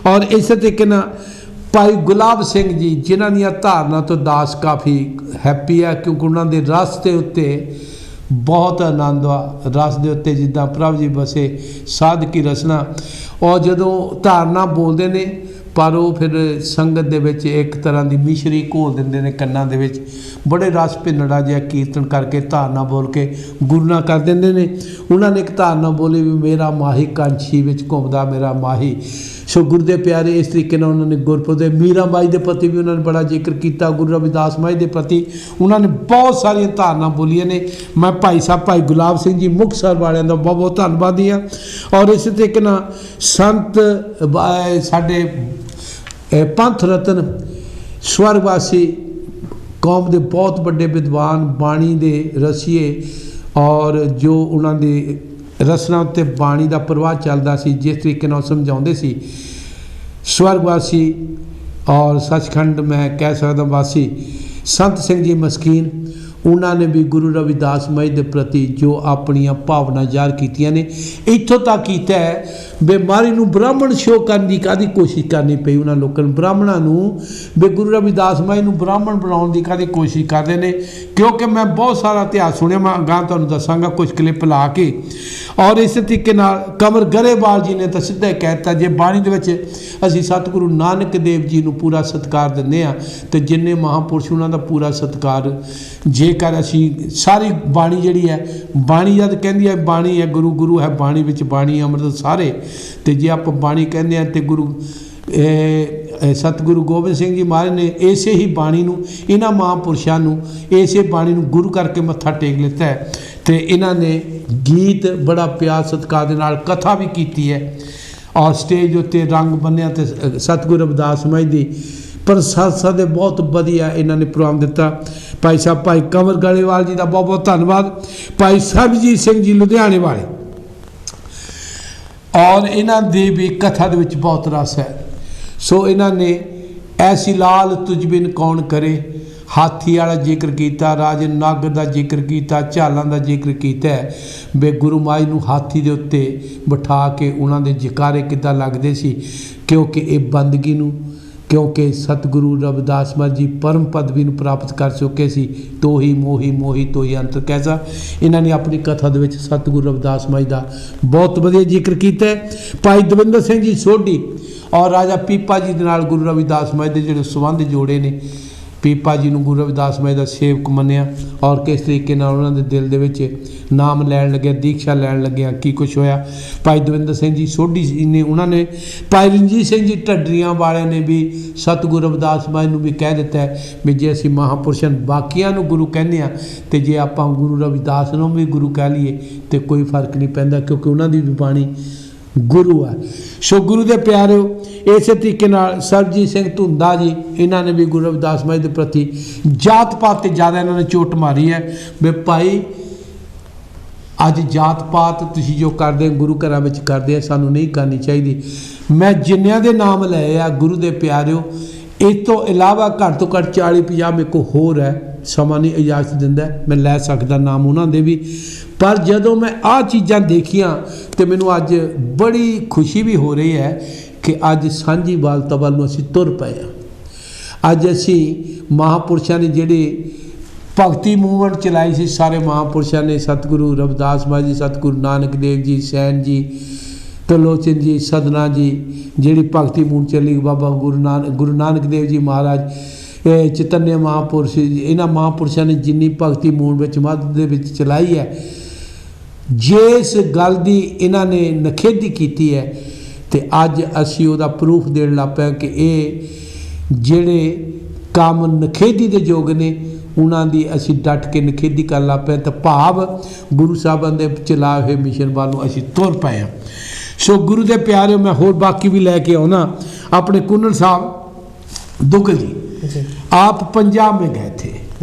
ਔਰ ਇਸੇ ਤਰੀਕੇ ਨਾਲ ਭਾਈ ਗੁਲਾਬ ਸਿੰਘ ਜੀ, ਜਿਨ੍ਹਾਂ ਦੀਆਂ ਧਾਰਨਾ ਤੋਂ ਦਾਸ ਕਾਫੀ ਹੈਪੀ ਹੈ, ਕਿਉਂਕਿ ਉਹਨਾਂ ਦੇ ਰਸ ਦੇ ਉੱਤੇ ਬਹੁਤ ਆਨੰਦ ਆ। ਰਸ ਦੇ ਉੱਤੇ ਜਿੱਦਾਂ ਪ੍ਰਭ ਜੀ ਬਸੇ ਸਾਧ ਕੀ ਰਸਨਾ, ਔਰ ਜਦੋਂ ਧਾਰਨਾ ਬੋਲਦੇ ਨੇ ਪਰ ਉਹ ਫਿਰ ਸੰਗਤ ਦੇ ਵਿੱਚ ਇੱਕ ਤਰ੍ਹਾਂ ਦੀ ਮਿਸ਼ਰੀ ਘੋਲ ਦਿੰਦੇ ਨੇ ਕੰਨਾਂ ਦੇ ਵਿੱਚ, ਬੜੇ ਰਸ ਭਿੰਨੜਾ ਜਿਹਾ ਕੀਰਤਨ ਕਰਕੇ ਧਾਰਨਾ ਬੋਲ ਕੇ ਗੁਰਨਾ ਕਰ ਦਿੰਦੇ ਨੇ। ਉਹਨਾਂ ਨੇ ਇੱਕ ਧਾਰਨਾ ਬੋਲੀ ਵੀ ਮੇਰਾ ਮਾਹੀ ਕਾਂਛੀ ਵਿੱਚ ਘੁੰਮਦਾ ਮੇਰਾ ਮਾਹੀ। ਸੋ ਗੁਰੂ ਦੇ ਪਿਆਰੇ ਇਸ ਤਰੀਕੇ ਨਾਲ ਉਹਨਾਂ ਨੇ ਗੁਰਪੁਰਬ ਦੇ ਮੀਰਾ ਬਾਈ ਦੇ ਪ੍ਰਤੀ ਵੀ ਉਹਨਾਂ ਨੇ ਬੜਾ ਜ਼ਿਕਰ ਕੀਤਾ, ਗੁਰੂ ਰਵਿਦਾਸ ਮਹਾਰਾਜ ਦੇ ਪ੍ਰਤੀ ਉਹਨਾਂ ਨੇ ਬਹੁਤ ਸਾਰੀਆਂ ਧਾਰਨਾ ਬੋਲੀਆਂ ਨੇ। ਮੈਂ ਭਾਈ ਸਾਹਿਬ ਭਾਈ ਗੁਲਾਬ ਸਿੰਘ ਜੀ ਮੁਕਤਸਰ ਵਾਲਿਆਂ ਦਾ ਬਹੁਤ ਬਹੁਤ ਧੰਨਵਾਦੀ ਹਾਂ। ਔਰ ਇਸੇ ਤਰੀਕੇ ਨਾਲ ਸੰਤ ਸਾਡੇ ਪੰਥ ਰਤਨ ਸਵਰਗਵਾਸੀ ਕੌਮ ਦੇ ਬਹੁਤ ਵੱਡੇ ਵਿਦਵਾਨ, ਬਾਣੀ ਦੇ ਰਸੀਏ, ਔਰ ਜੋ ਉਹਨਾਂ ਦੇ ਰਸਨਾ ਉੱਤੇ ਬਾਣੀ ਦਾ ਪ੍ਰਵਾਹ ਚੱਲਦਾ ਸੀ, ਜਿਸ ਤਰੀਕੇ ਨਾਲ ਸਮਝਾਉਂਦੇ ਸੀ, ਸਵਰਗਵਾਸੀ ਔਰ ਸੱਚਖੰਡ ਮੈਂ ਕਹਿ ਸਕਦਾ ਵਾਸੀ ਸੰਤ ਸਿੰਘ ਜੀ ਮਸਕੀਨ, ਉਹਨਾਂ ਨੇ ਵੀ ਗੁਰੂ ਰਵਿਦਾਸ ਮਹਾਰਾਜ ਦੇ ਪ੍ਰਤੀ ਜੋ ਆਪਣੀਆਂ ਭਾਵਨਾ ਜ਼ਾਹਰ ਕੀਤੀਆਂ ਨੇ। ਇੱਥੋਂ ਤੱਕ ਕੀਤਾ ਹੈ ਬਿਮਾਰੀ ਨੂੰ ਬ੍ਰਾਹਮਣ ਸ਼ੋਅ ਕਰਨ ਦੀ ਕਾਹਦੀ ਕੋਸ਼ਿਸ਼ ਕਰਨੀ ਪਈ ਉਹਨਾਂ ਲੋਕਾਂ ਨੂੰ, ਬ੍ਰਾਹਮਣਾਂ ਨੂੰ ਵੀ ਗੁਰੂ ਰਵਿਦਾਸ ਮਹਾਰਾਜ ਨੂੰ ਬ੍ਰਾਹਮਣ ਬਣਾਉਣ ਦੀ ਕਾਹਦੀ ਕੋਸ਼ਿਸ਼ ਕਰਦੇ ਨੇ। ਕਿਉਂਕਿ ਮੈਂ ਬਹੁਤ ਸਾਰਾ ਇਤਿਹਾਸ ਸੁਣਿਆ, ਮੈਂ ਅਗਾਂਹ ਤੁਹਾਨੂੰ ਦੱਸਾਂਗਾ ਕੁਝ ਕਲਿੱਪ ਲਾ ਕੇ। ਔਰ ਇਸੇ ਤਰੀਕੇ ਨਾਲ ਕਮਰ ਗਰੇਵਾਲ ਜੀ ਨੇ ਤਾਂ ਸਿੱਧਾ ਹੀ ਕਹਿ ਦਿੱਤਾ, ਜੇ ਬਾਣੀ ਦੇ ਵਿੱਚ ਅਸੀਂ ਸਤਿਗੁਰੂ ਨਾਨਕ ਦੇਵ ਜੀ ਨੂੰ ਪੂਰਾ ਸਤਿਕਾਰ ਦਿੰਦੇ ਹਾਂ ਤੇ ਜਿੰਨੇ ਮਹਾਂਪੁਰਸ਼ ਉਹਨਾਂ ਦਾ ਪੂਰਾ ਸਤਿਕਾਰ, ਜੇਕਰ ਅਸੀਂ ਸਾਰੀ ਬਾਣੀ ਜਿਹੜੀ ਹੈ, ਬਾਣੀ ਜਦ ਕਹਿੰਦੀ ਹੈ ਬਾਣੀ ਹੈ ਗੁਰੂ, ਗੁਰੂ ਹੈ ਬਾਣੀ ਵਿੱਚ, ਬਾਣੀ ਅੰਮ੍ਰਿਤ ਸਾਰੇ। ਤੇ ਜੇ ਆਪਾਂ ਬਾਣੀ ਕਹਿੰਦੇ ਹਾਂ ਤੇ ਗੁਰੂ ਸਤਿਗੁਰੂ ਗੋਬਿੰਦ ਸਿੰਘ ਜੀ ਮਹਾਰਾਜ ਨੇ ਇਸੇ ਹੀ ਬਾਣੀ ਨੂੰ, ਇਹਨਾਂ ਮਹਾਂਪੁਰਸ਼ਾਂ ਨੂੰ ਇਸੇ ਬਾਣੀ ਨੂੰ ਗੁਰੂ ਕਰਕੇ ਮੱਥਾ ਟੇਕ ਲਿੱਤਾ ਹੈ। ਤੇ ਇਹਨਾਂ ਨੇ ਗੀਤ ਬੜਾ ਪਿਆਰ ਸਤਿਕਾਰ ਦੇ ਨਾਲ ਕਥਾ ਵੀ ਕੀਤੀ ਹੈ। ਔਰ ਸਟੇਜ ਉੱਤੇ ਰੰਗ ਬੰਨਿਆ ਤੇ ਸਤਿਗੁਰੂ ਰਵਿਦਾਸ ਮਹਾਰਾਜ ਦੀ ਪ੍ਰਸ਼ਾਸਨ ਦੇ ਬਹੁਤ ਵਧੀਆ ਇਹਨਾਂ ਨੇ ਪ੍ਰੋਗਰਾਮ ਦਿੱਤਾ। ਭਾਈ ਸਾਹਿਬ ਭਾਈ ਕੰਵਰ ਗਲੇਵਾਲ ਜੀ ਦਾ ਬਹੁਤ ਬਹੁਤ ਧੰਨਵਾਦ। ਭਾਈ ਸਰਬਜੀਤ ਸਿੰਘ ਜੀ ਲੁਧਿਆਣੇ ਵਾਲੇ, ਔਰ ਇਹਨਾਂ ਦੀ ਵੀ ਕਥਾ ਦੇ ਵਿੱਚ ਬਹੁਤ ਰਸ ਹੈ। ਸੋ ਇਹਨਾਂ ਨੇ ਐਸੀ ਲਾਲ ਤੁਝ ਬਿਨ ਕੌਣ ਕਰੇ, ਹਾਥੀ ਵਾਲਾ ਜ਼ਿਕਰ ਕੀਤਾ, ਰਾਜੇ ਨਾਗਰ ਦਾ ਜ਼ਿਕਰ ਕੀਤਾ, ਝਾਲਾਂ ਦਾ ਜ਼ਿਕਰ ਕੀਤਾ ਵੀ ਗੁਰੂ ਮਾਈ ਨੂੰ ਹਾਥੀ ਦੇ ਉੱਤੇ ਬਿਠਾ ਕੇ ਉਹਨਾਂ ਦੇ ਜਕਾਰੇ ਕਿੱਦਾਂ ਲੱਗਦੇ ਸੀ, ਕਿਉਂਕਿ ਇਹ ਬੰਦਗੀ ਨੂੰ, ਕਿਉਂਕਿ ਸਤਿਗੁਰੂ ਰਵਿਦਾਸ ਮਹਾਰਾਜ ਜੀ ਪਰਮ ਪਦਵੀ ਨੂੰ ਪ੍ਰਾਪਤ ਕਰ ਚੁੱਕੇ ਸੀ। ਤੋਹੀ ਮੋਹੀ ਮੋਹੀ ਤੋਹੀ ਅੰਤਰ ਕੈਸਾ, ਇਹਨਾਂ ਨੇ ਆਪਣੀ ਕਥਾ ਦੇ ਵਿੱਚ ਸਤਿਗੁਰੂ ਰਵਿਦਾਸ ਮਹਾਰਾਜ ਦਾ ਬਹੁਤ ਵਧੀਆ ਜ਼ਿਕਰ ਕੀਤਾ ਹੈ। ਭਾਈ ਦਵਿੰਦਰ ਸਿੰਘ ਜੀ ਸੋਢੀ ਔਰ ਰਾਜਾ ਪੀਪਾ ਜੀ ਦੇ ਨਾਲ ਗੁਰੂ ਰਵਿਦਾਸ ਮਹਾਰਾਜ ਦੇ ਜਿਹੜੇ ਸੰਬੰਧ ਜੋੜੇ ਨੇ, ਪੀਪਾ ਜੀ ਨੂੰ ਗੁਰੂ ਰਵਿਦਾਸ ਮਹਾਰਾਜ ਦਾ ਸੇਵਕ ਮੰਨਿਆ, ਔਰ ਕਿਸ ਤਰੀਕੇ ਨਾਲ ਉਹਨਾਂ ਦੇ ਦਿਲ ਦੇ ਵਿੱਚ ਨਾਮ ਲੈਣ ਲੱਗਿਆ, ਦੀਕਸ਼ਾ ਲੈਣ ਲੱਗਿਆ, ਕੀ ਕੁਛ ਹੋਇਆ। ਭਾਈ ਦਵਿੰਦਰ ਸਿੰਘ ਜੀ ਸੋਢੀ ਜੀ ਨੇ, ਉਹਨਾਂ ਨੇ ਭਾਈ ਰਣਜੀਤ ਸਿੰਘ ਜੀ ਢੱਡਰੀਆਂ ਵਾਲਿਆਂ ਨੇ ਵੀ ਸਤਿਗੁਰੂ ਰਵਿਦਾਸ ਮਹਾਰਾਜ ਨੂੰ ਵੀ ਕਹਿ ਦਿੱਤਾ ਹੈ ਵੀ ਜੇ ਅਸੀਂ ਮਹਾਂਪੁਰਸ਼ਾਂ ਬਾਕੀਆਂ ਨੂੰ ਗੁਰੂ ਕਹਿੰਦੇ ਹਾਂ ਅਤੇ ਜੇ ਆਪਾਂ ਗੁਰੂ ਰਵਿਦਾਸ ਨੂੰ ਵੀ ਗੁਰੂ ਕਹਿ ਲਈਏ ਤਾਂ ਕੋਈ ਫਰਕ ਨਹੀਂ ਪੈਂਦਾ, ਕਿਉਂਕਿ ਉਹਨਾਂ ਦੀ ਵੀ ਬਾਣੀ ਗੁਰੂ ਹੈ। ਸੋ ਗੁਰੂ ਦੇ ਪਿਆਰਿਓ, ਇਸੇ ਤਰੀਕੇ ਨਾਲ ਸਰਬਜੀਤ ਸਿੰਘ ਧੁੰਦਾ ਜੀ, ਇਹਨਾਂ ਨੇ ਵੀ ਗੁਰੂ ਰਵਿਦਾਸ ਮਹਾਰਾਜ ਦੇ ਪ੍ਰਤੀ ਜਾਤ ਪਾਤ 'ਤੇ ਜ਼ਿਆਦਾ ਇਹਨਾਂ ਨੇ ਚੋਟ ਮਾਰੀ ਹੈ ਵੀ ਭਾਈ ਅੱਜ ਜਾਤ ਪਾਤ ਤੁਸੀਂ ਜੋ ਕਰਦੇ ਗੁਰੂ ਘਰਾਂ ਵਿੱਚ ਕਰਦੇ ਆ, ਸਾਨੂੰ ਨਹੀਂ ਕਰਨੀ ਚਾਹੀਦੀ। ਮੈਂ ਜਿੰਨਿਆਂ ਦੇ ਨਾਮ ਲਏ ਆ ਗੁਰੂ ਦੇ ਪਿਆਰਿਓ, ਇਸ ਤੋਂ ਇਲਾਵਾ ਘੱਟ ਤੋਂ ਘੱਟ 40-50 ਮੇਰੇ ਕੋਲ ਹੋਰ ਹੈ, ਸਮਾਂ ਨਹੀਂ ਇਜਾਜ਼ਤ ਦਿੰਦਾ, ਮੈਂ ਲੈ ਸਕਦਾ ਨਾਮ ਉਹਨਾਂ ਦੇ ਵੀ। ਪਰ ਜਦੋਂ ਮੈਂ ਆਹ ਚੀਜ਼ਾਂ ਦੇਖੀਆਂ ਤੇ ਮੈਨੂੰ ਅੱਜ ਬੜੀ ਖੁਸ਼ੀ ਵੀ ਹੋ ਰਹੀ ਹੈ ਕਿ ਅੱਜ ਸਾਂਝੀ ਵਾਲਤਾ ਵੱਲ ਨੂੰ ਅਸੀਂ ਤੁਰ ਪਏ ਹਾਂ। ਅੱਜ ਅਸੀਂ ਮਹਾਂਪੁਰਸ਼ਾਂ ਨੇ ਜਿਹੜੇ ਭਗਤੀ ਮੂਵਮੈਂਟ ਚਲਾਈ ਸੀ, ਸਾਰੇ ਮਹਾਂਪੁਰਸ਼ਾਂ ਨੇ, ਸਤਿਗੁਰੂ ਰਵਿਦਾਸ ਮਹਾਰਾਜ ਜੀ, ਸਤਿਗੁਰੂ ਨਾਨਕ ਦੇਵ ਜੀ, ਸੈਨ ਜੀ, ਤਲੋਚਨ ਜੀ, ਸਦਨਾ ਜੀ, ਜਿਹੜੀ ਭਗਤੀ ਮੂਵਮੈਂਟ ਚੱਲੀ, ਬਾਬਾ ਗੁਰੂ ਨਾਨਕ ਦੇਵ ਜੀ ਮਹਾਰਾਜ, ਚਿਤੰਨ ਮਹਾਂਪੁਰਸ਼ ਜੀ, ਇਹਨਾਂ ਮਹਾਂਪੁਰਸ਼ਾਂ ਨੇ ਜਿੰਨੀ ਭਗਤੀ ਮੂਵਮੈਂਟ ਵਿੱਚ ਮੱਧ ਦੇ ਵਿੱਚ ਚਲਾਈ ਹੈ, ਜਿਸ ਗੱਲ ਦੀ ਇਹਨਾਂ ਨੇ ਨਿਖੇਧੀ ਕੀਤੀ ਹੈ ਤੇ ਅੱਜ ਅਸੀਂ ਉਹਦਾ ਪ੍ਰੂਫ ਦੇਣ ਲੱਗ ਪਏ ਕਿ ਇਹ ਜਿਹੜੇ ਕੰਮ ਨਿਖੇਧੀ ਦੇ ਯੋਗ ਨੇ ਉਹਨਾਂ ਦੀ ਅਸੀਂ ਡਟ ਕੇ ਨਿਖੇਧੀ ਕਰਨ ਲੱਗ ਪਏ, ਤਾਂ ਭਾਵ ਗੁਰੂ ਸਾਹਿਬਾਂ ਦੇ ਚਲਾਏ ਹੋਏ ਮਿਸ਼ਨ ਵੱਲ ਨੂੰ ਅਸੀਂ ਤੁਰ ਪਏ ਹਾਂ। ਸੋ ਗੁਰੂ ਦੇ ਪਿਆਰਿਓ, ਮੈਂ ਹੋਰ ਬਾਕੀ ਵੀ ਲੈ ਕੇ ਆਉਣਾ। ਆਪਣੇ कुन्नड़ साहब दुग्गल जी, आप पंजाब में गए थे,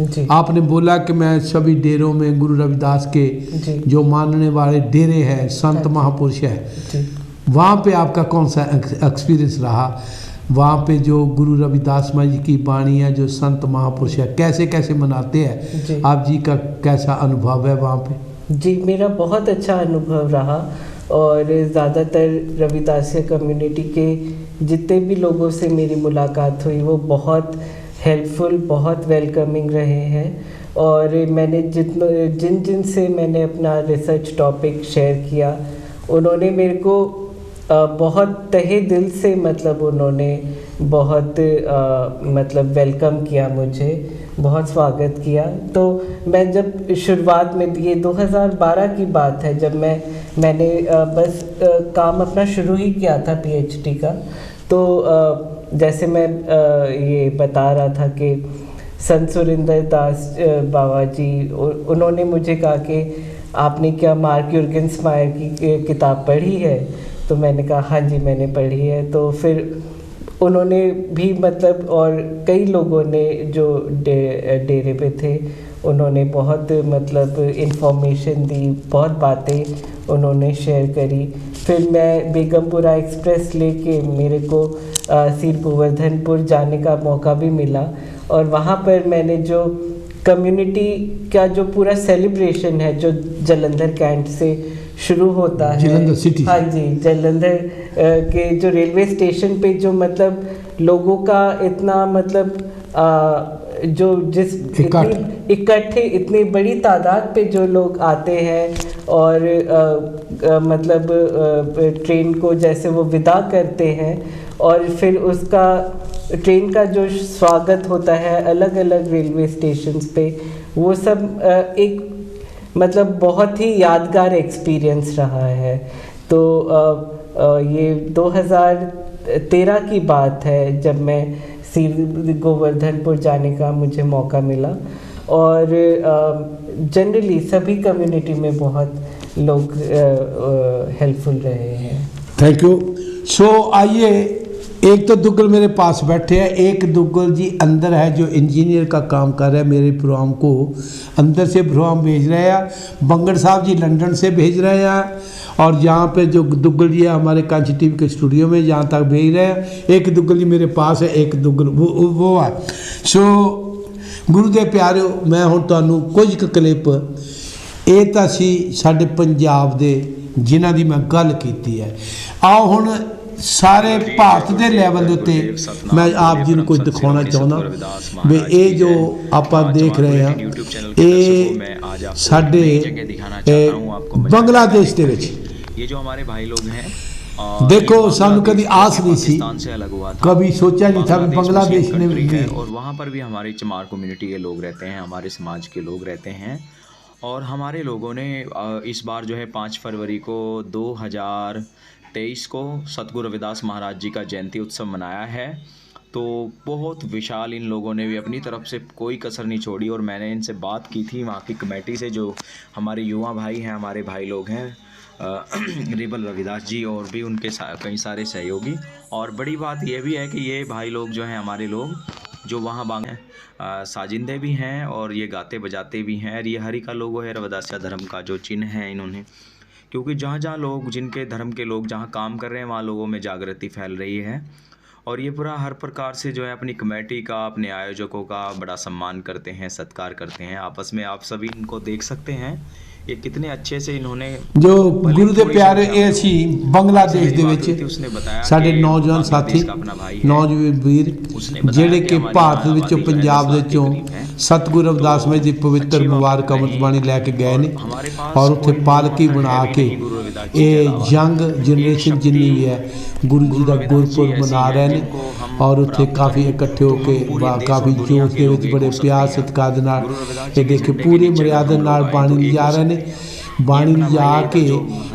आपने बोला कि मैं सभी डेरों में गुरु रविदास के जो मानने वाले डेरे हैं, संत महापुरुष है, वहाँ पे आपका कौन सा एक्सपीरियंस रहा? वहाँ पे जो गुरु रविदास महाराज जी की बाणी है, जो संत महापुरुष है, कैसे कैसे मनाते हैं, आप जी का कैसा अनुभव है वहाँ पे? जी, मेरा बहुत अच्छा अनुभव रहा और ज़्यादातर रविदासिया कम्युनिटी के जितने भी लोगों से मेरी मुलाकात हुई वो बहुत हेल्पफुल, बहुत वेलकमिंग रहे हैं। और मैंने जिन से मैंने अपना रिसर्च टॉपिक शेयर किया, उन्होंने मेरे को बहुत तहे दिल से, मतलब उन्होंने बहुत मतलब वेलकम किया, मुझे बहुत स्वागत किया। तो मैं जब शुरुआत में, ये 2012 की बात है, जब मैंने बस काम अपना शुरू ही किया था PhD का, तो जैसे मैं ये बता रहा था कि संत सुरिंदर दास बाबा जी, उन्होंने मुझे कहा कि आपने क्या मार्क यूर्गेंसमायर की किताब पढ़ी है? तो मैंने कहा हाँ जी मैंने पढ़ी है। तो फिर उन्होंने भी, मतलब और कई लोगों ने जो डेरे पे थे, उन्होंने बहुत मतलब इन्फॉर्मेशन दी, बहुत बातें उन्होंने शेयर करी। फिर मैं बेगमपुरा एक्सप्रेस लेके मेरे को सिर गोवर्धनपुर जाने का मौका भी मिला, और वहाँ पर मैंने जो कम्युनिटी का जो पूरा सेलिब्रेशन है, जो जलंधर कैंट से शुरू होता है, जलंधर सिटी, हाँ जी, जलंधर के जो रेलवे स्टेशन पे जो मतलब लोगों का इतना मतलब जो जिस इकट्ठे इतनी बड़ी तादाद पे जो लोग आते हैं, और मतलब ट्रेन को जैसे वो विदा करते हैं, और फिर उसका ट्रेन का जो स्वागत होता है अलग अलग रेलवे स्टेशंस पे, वो सब एक मतलब बहुत ही यादगार एक्सपीरियंस रहा है। तो ये 2013 की बात है जब मैं सिर गोवर्धनपुर जाने का मुझे मौका मिला, और जनरली सभी कम्युनिटी में बहुत लोग हेल्पफुल रहे हैं। Thank you. सो आइए एक तो दुग्गल मेरे पास बैठे हैं, एक दुग्गल जी अंदर है जो इंजीनियर का काम कर रहा है, मेरे प्रोग्राम को अंदर से प्रोग्राम भेज रहे हैं। बंगड़ साहब जी लंदन से भेज रहे हैं, और यहाँ पे जो दुग्गल जी है हमारे कांची टीवी के स्टूडियो में यहाँ तक भेज रहे हैं। एक दुग्गल जी मेरे पास है, एक दुग्गल वो है। सो गुरु दे प्यारिओ, मैं हुण तुहानूं कुछ कुछ क्लिप ਇਹ ਤਾਂ ਸੀ ਸਾਡੇ ਪੰਜਾਬ ਦੇ ਜਿਨ੍ਹਾਂ ਦੀ ਮੈਂ ਗੱਲ ਕੀਤੀ ਹੈ। ਆਓ ਹੁਣ ਸਾਰੇ ਭਾਰਤ ਦੇ ਲੈਵਲ ਦੇ ਉੱਤੇ ਮੈਂ ਆਪ ਜੀ ਨੂੰ ਕੁਝ ਦਿਖਾਉਣਾ ਚਾਹੁੰਦਾ ਵੀ ਇਹ ਜੋ ਆਪਾਂ ਦੇਖ ਰਹੇ ਹਾਂ ਇਹ ਸਾਡੇ ਬੰਗਲਾदेश ਦੇ ਵਿੱਚ ये जो हमारे भाई लोग हैं देखो सानू कभी आस नहीं सी, कभी सोचा नहीं था कि बांग्लादेश में भी और वहाँ पर भी हमारी चमार कम्युनिटी के लोग रहते हैं, हमारे समाज के लोग रहते हैं। और हमारे लोगों ने इस बार जो है 5 फरवरी को 2023 को सतगुरु रविदास महाराज जी का जयंती उत्सव मनाया है। तो बहुत विशाल इन लोगों ने भी अपनी तरफ से कोई कसर नहीं छोड़ी, और मैंने इनसे बात की थी वहाँ की कमेटी से, जो हमारे युवा भाई हैं, हमारे भाई लोग हैं रिबल रविदास जी और भी उनके कई सारे सहयोगी। और बड़ी बात यह भी है कि ये भाई लोग जो हैं हमारे लोग जो वहाँ बांग साजिंदे भी हैं और ये गाते बजाते भी हैं। और ये हरि का लोगो है, रविदासिया धर्म का जो चिन्ह है इन्होंने, क्योंकि जहाँ जहाँ लोग जिनके धर्म के लोग जहाँ काम कर रहे हैं वहाँ लोगों में जागृति फैल रही है। और ये पूरा हर प्रकार से जो है अपनी कमेटी का, अपने आयोजकों का बड़ा सम्मान करते हैं, सत्कार करते हैं। आपस में आप सभी इनको देख सकते हैं, ये कितने अच्छे से इन्होंने जो गुरु दे प्यारे ਇਹ ਸੀ ਬੰਗਲਾदेश ਦੇ ਵਿੱਚ ਸਾਡੇ ਨੌਜਵਾਨ ਸਾਥੀ ਨੌਜਵਾਨ ਵੀਰ ਜਿਹੜੇ ਕਿ ਭਾਰਤ ਵਿੱਚੋਂ ਪੰਜਾਬ ਦੇ ਵਿੱਚੋਂ ਸਤਿਗੁਰੂ ਰਵਿਦਾਸ ਮਹਾਰਾਜ ਦੀ ਪਵਿੱਤਰ ਮੁਬਾਰਕ ਅੰਮ੍ਰਿਤ ਬਾਣੀ ਲੈ ਕੇ ਗਏ ਨੇ, ਔਰ ਉੱਥੇ ਪਾਲਕੀ ਬਣਾ ਕੇ ਇਹ ਯੰਗ ਜਨਰੇਸ਼ਨ ਜਿੰਨੀ ਵੀ ਹੈ ਗੁਰੂ ਜੀ ਦਾ ਗੁਰਪੁਰਬ ਮਨਾ ਰਹੇ ਨੇ। ਔਰ ਉੱਥੇ ਕਾਫੀ ਇਕੱਠੇ ਹੋ ਕੇ ਕਾਫੀ ਜੋਸ਼ ਦੇ ਵਿੱਚ ਬੜੇ ਪਿਆਰ ਸਤਿਕਾਰ ਦੇ ਨਾਲ ਇਹ ਦੇਖ ਕੇ ਪੂਰੀ ਮਰਿਆਦਾ ਨਾਲ ਬਾਣੀ ਲਿਜਾ ਰਹੇ ਨੇ। ਬਾਣੀ ਲਿਜਾ ਕੇ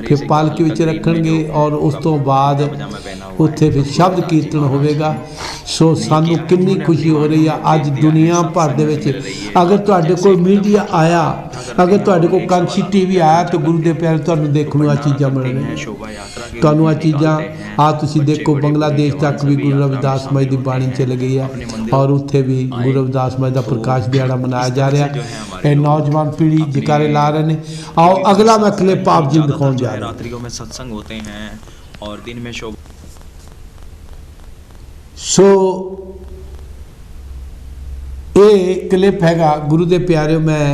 ਫਿਰ ਪਾਲਕੀ ਵਿੱਚ ਰੱਖਣਗੇ, ਔਰ ਉਸ ਤੋਂ ਬਾਅਦ ਉੱਥੇ ਫਿਰ ਸ਼ਬਦ ਕੀਰਤਨ ਹੋਵੇਗਾ। ਸੋ ਸਾਨੂੰ ਕਿੰਨੀ ਖੁਸ਼ੀ ਹੋ ਰਹੀ ਆ ਅੱਜ ਦੁਨੀਆ ਭਰ ਦੇ ਵਿੱਚ। ਅਗਰ ਤੁਹਾਡੇ ਕੋਲ ਮੀਡੀਆ ਆਇਆ, ਅਗਰ ਤੁਹਾਡੇ ਕੋਲ ਕਾਂਚੀ ਟੀਵੀ ਆਇਆ ਤਾਂ ਗੁਰੂ ਦੇ ਪਿਆਰੇ ਤੁਹਾਨੂੰ ਦੇਖਣ ਨੂੰ ਆ ਚੀਜ਼ਾਂ ਮਿਲਣਗੀਆਂ। ਤੁਹਾਨੂੰ ਆ ਚੀਜ਼ਾਂ ਆ ਤੁਸੀਂ ਦੇਖੋ ਬੰਗਲਾदेश ਤੱਕ ਵੀ ਗੁਰੂ ਰਵਿਦਾਸ ਮਹਾਰਾਜ ਦੀ ਬਾਣੀ ਚੱਲ ਗਈ ਹੈ, ਔਰ ਉੱਥੇ ਵੀ ਗੁਰੂ ਰਵਿਦਾਸ ਮਹਾਰਾਜ ਦਾ ਪ੍ਰਕਾਸ਼ ਦਿਹਾੜਾ ਮਨਾਇਆ ਜਾ ਰਿਹਾ। ਇਹ ਨੌਜਵਾਨ ਪੀੜ੍ਹੀ ਜਕਾਰੇ ਲਾ ਰਹੇ ਨੇ। आओ अगला मैं क्लिप आप जी दिखाने जा रहा हूं। रात्रियों में सत्संग होते हैं और दिन में शोभा। सो ये क्लिप हैगा गुरु दे प्यारे, मैं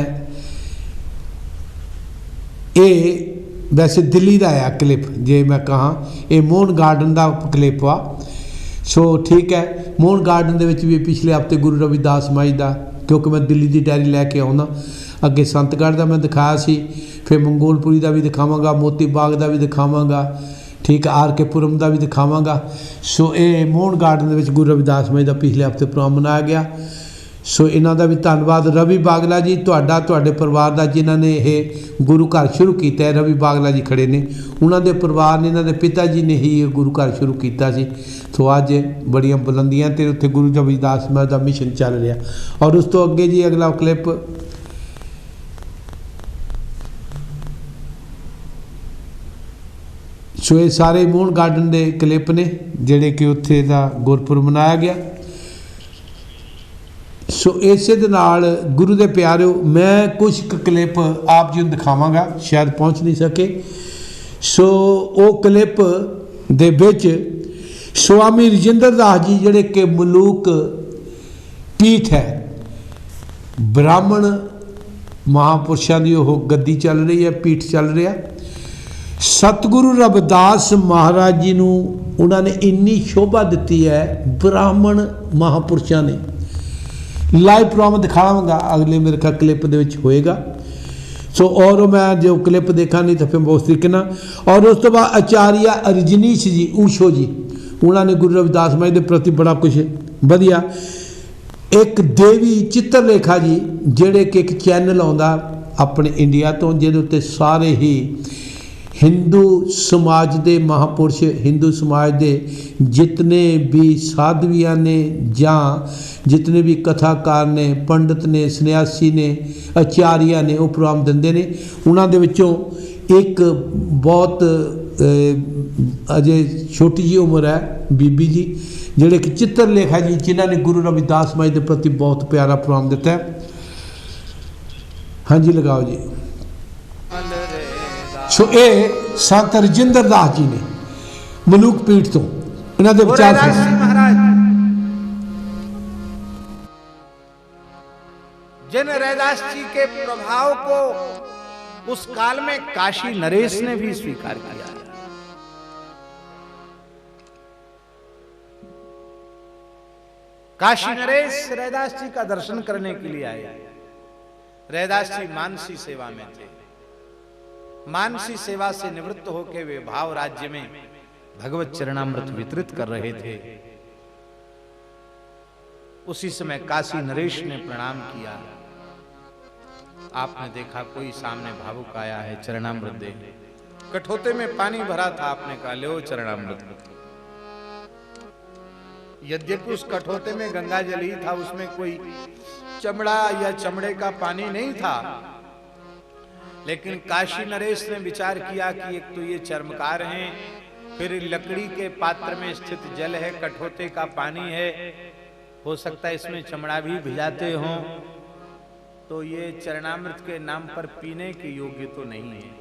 ये वैसे दिल्ली का आया क्लिप, जे मैं कहा ये मोहन गार्डन का क्लिप वा। सो ठीक है, मोहन गार्डन दे विच भी पिछले हफ्ते गुरु रविदास महाराज का, क्योंकि मैं दिल्ली की डायरी लैके आउंदा, अगे संतगढ़ का मैं दिखाया सी, फिर मंगोलपुरी का भी दिखावांगा, मोती बाग का भी दिखावांगा, ठीक है, आर के पुरम का भी दिखावांगा। सो ये मोहन गार्डन के गुरु रविदास महाराज का पिछले हफ्ते प्रोग्राम मनाया गया। सो इन्हों का भी धन्यवाद रवि बागला जी, तुहाडे परिवार का जिन्हों ने यह गुरु घर शुरू किया। रवि बागला जी खड़े ने, उन्होंने परिवार ने, इन्होंने पिता जी ने ही ये गुरु घर शुरू किया। तो अज बड़िया बुलंदियां ते उत्थे गुरु रविदास महाराज का मिशन चल रहा। और उस तो अगे जी अगला क्लिप, सो ये सारे मोहन गार्डन के क्लिप ने जिहड़े कि उत्थे दा गुरपुरब मनाया गया। सो इस दे नाल गुरु दे प्यारिओ मैं कुछ क्लिप आप जी नूं दिखावांगा, शायद पहुँच नहीं सके। सो वो क्लिप दे विच स्वामी रजिंदर दास जी जिहड़े कि मलूक पीठ है, ब्राह्मण महापुरुषों की वो गद्दी चल रही है, पीठ चल रहा। सतगुरु रविदास महाराज जी नूं उन्होंने इन्नी शोभा दी है ब्राह्मण महापुरुषों ने। लाइव प्रोग्राम दिखावांगा अगले मेरे ख्याल क्लिप दे विच होएगा। सो और मैं जो क्लिप देखा नहीं तो फिर बहुत तरीके ना। और उस तो बाद आचार्य रजनीश जी ऊशो जी, उन्होंने गुरु रविदास महाराज के प्रति बड़ा कुछ वधिया। एक देवी चित्रलेखा जी जिहड़े कि एक चैनल आउंदा अपने इंडिया तो, जिहदे उत्ते सारे ही हिंदू समाज के महापुरुष, हिंदू समाज के जितने भी साधवियाँ ने जां जितने भी कथाकार ने, पंडित ने, सन्यासी ने, आचार्य ने वो प्रोग्राम देंदे ने। उन्हां दे विचों एक बहुत अजे छोटी जी उम्र है बीबी जी ਜਿਹੜੇ कि चित्र लेखा जी जिन्होंने ने गुरु रविदास महाराज के प्रति बहुत प्यारा प्रोग्राम दिता है। हाँ जी लगाओ जी। सो ये संत रजिंदर दास जी ने मलूक पीठ तो इन्होंने विचार महाराज जिन रैदास जी के प्रभाव को उस काल में काशी नरेश ने भी स्वीकार किया। काशी नरेश रैदास जी का दर्शन करने के लिए आए। रैदास जी मानसी सेवा में थे। मानसी सेवा से निवृत्त होकर वे भाव राज्य में भगवत चरणामृत वितरित कर रहे थे। उसी समय काशी नरेश ने प्रणाम किया। आपने देखा कोई सामने भावुक आया है, चरणामृत दे। कठोते में पानी भरा था, आपने कहा ले चरणामृत। यद्यपि उस कठोते में गंगा जल ही था, उसमें कोई चमड़ा या चमड़े का पानी नहीं था, लेकिन काशी नरेश ने विचार किया कि एक तो ये चर्मकार हैं, फिर लकड़ी के पात्र में स्थित जल है, कठोते का पानी है, हो सकता है इसमें चमड़ा भी भिजाते हों, तो ये चरणामृत के नाम पर पीने के योग्य तो नहीं है।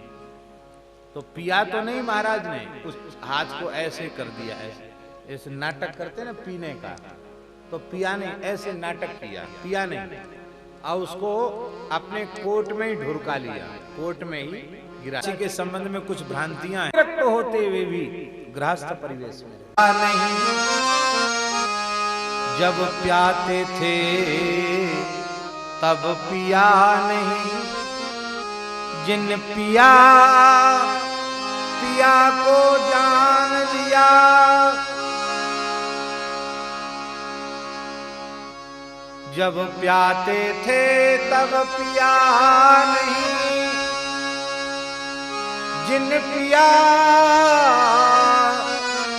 तो पिया तो नहीं महाराज ने, उस हाथ को ऐसे कर दिया, ऐसे नाटक करते ना पीने का, तो पिया ने ऐसे नाटक किया, पिया नहीं, और उसको अपने कोट में ही ढुरका लिया, कोट में ही गिरा। इसी के संबंध में कुछ भ्रांतियां हैं, तो होते हुए भी गृहस्थ परिवेश में नहीं। जब प्याते थे तब पिया नहीं, जिन पिया पिया को जान लिया। जब प्याते थे तब पिया नहीं, जिन पिया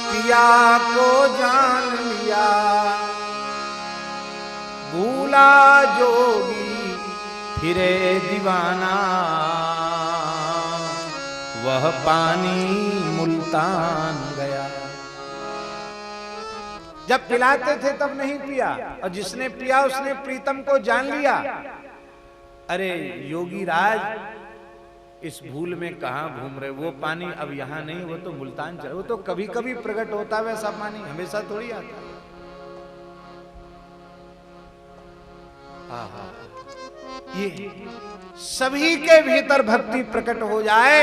पिया को जान लिया। भूला जोगी फिरे दीवाना, वह पानी मुल्तान गया। जब पिलाते थे तब नहीं पिया, और जिसने पिया उसने प्रीतम को जान लिया। अरे योगी राज इस भूल में कहां घूम रहे, वो पानी अब यहां नहीं, वो तो मुल्तान चला, वो तो कभी कभी प्रकट होता है, वैसा पानी हमेशा थोड़ी आता है। ये सभी के भीतर भक्ति प्रकट हो जाए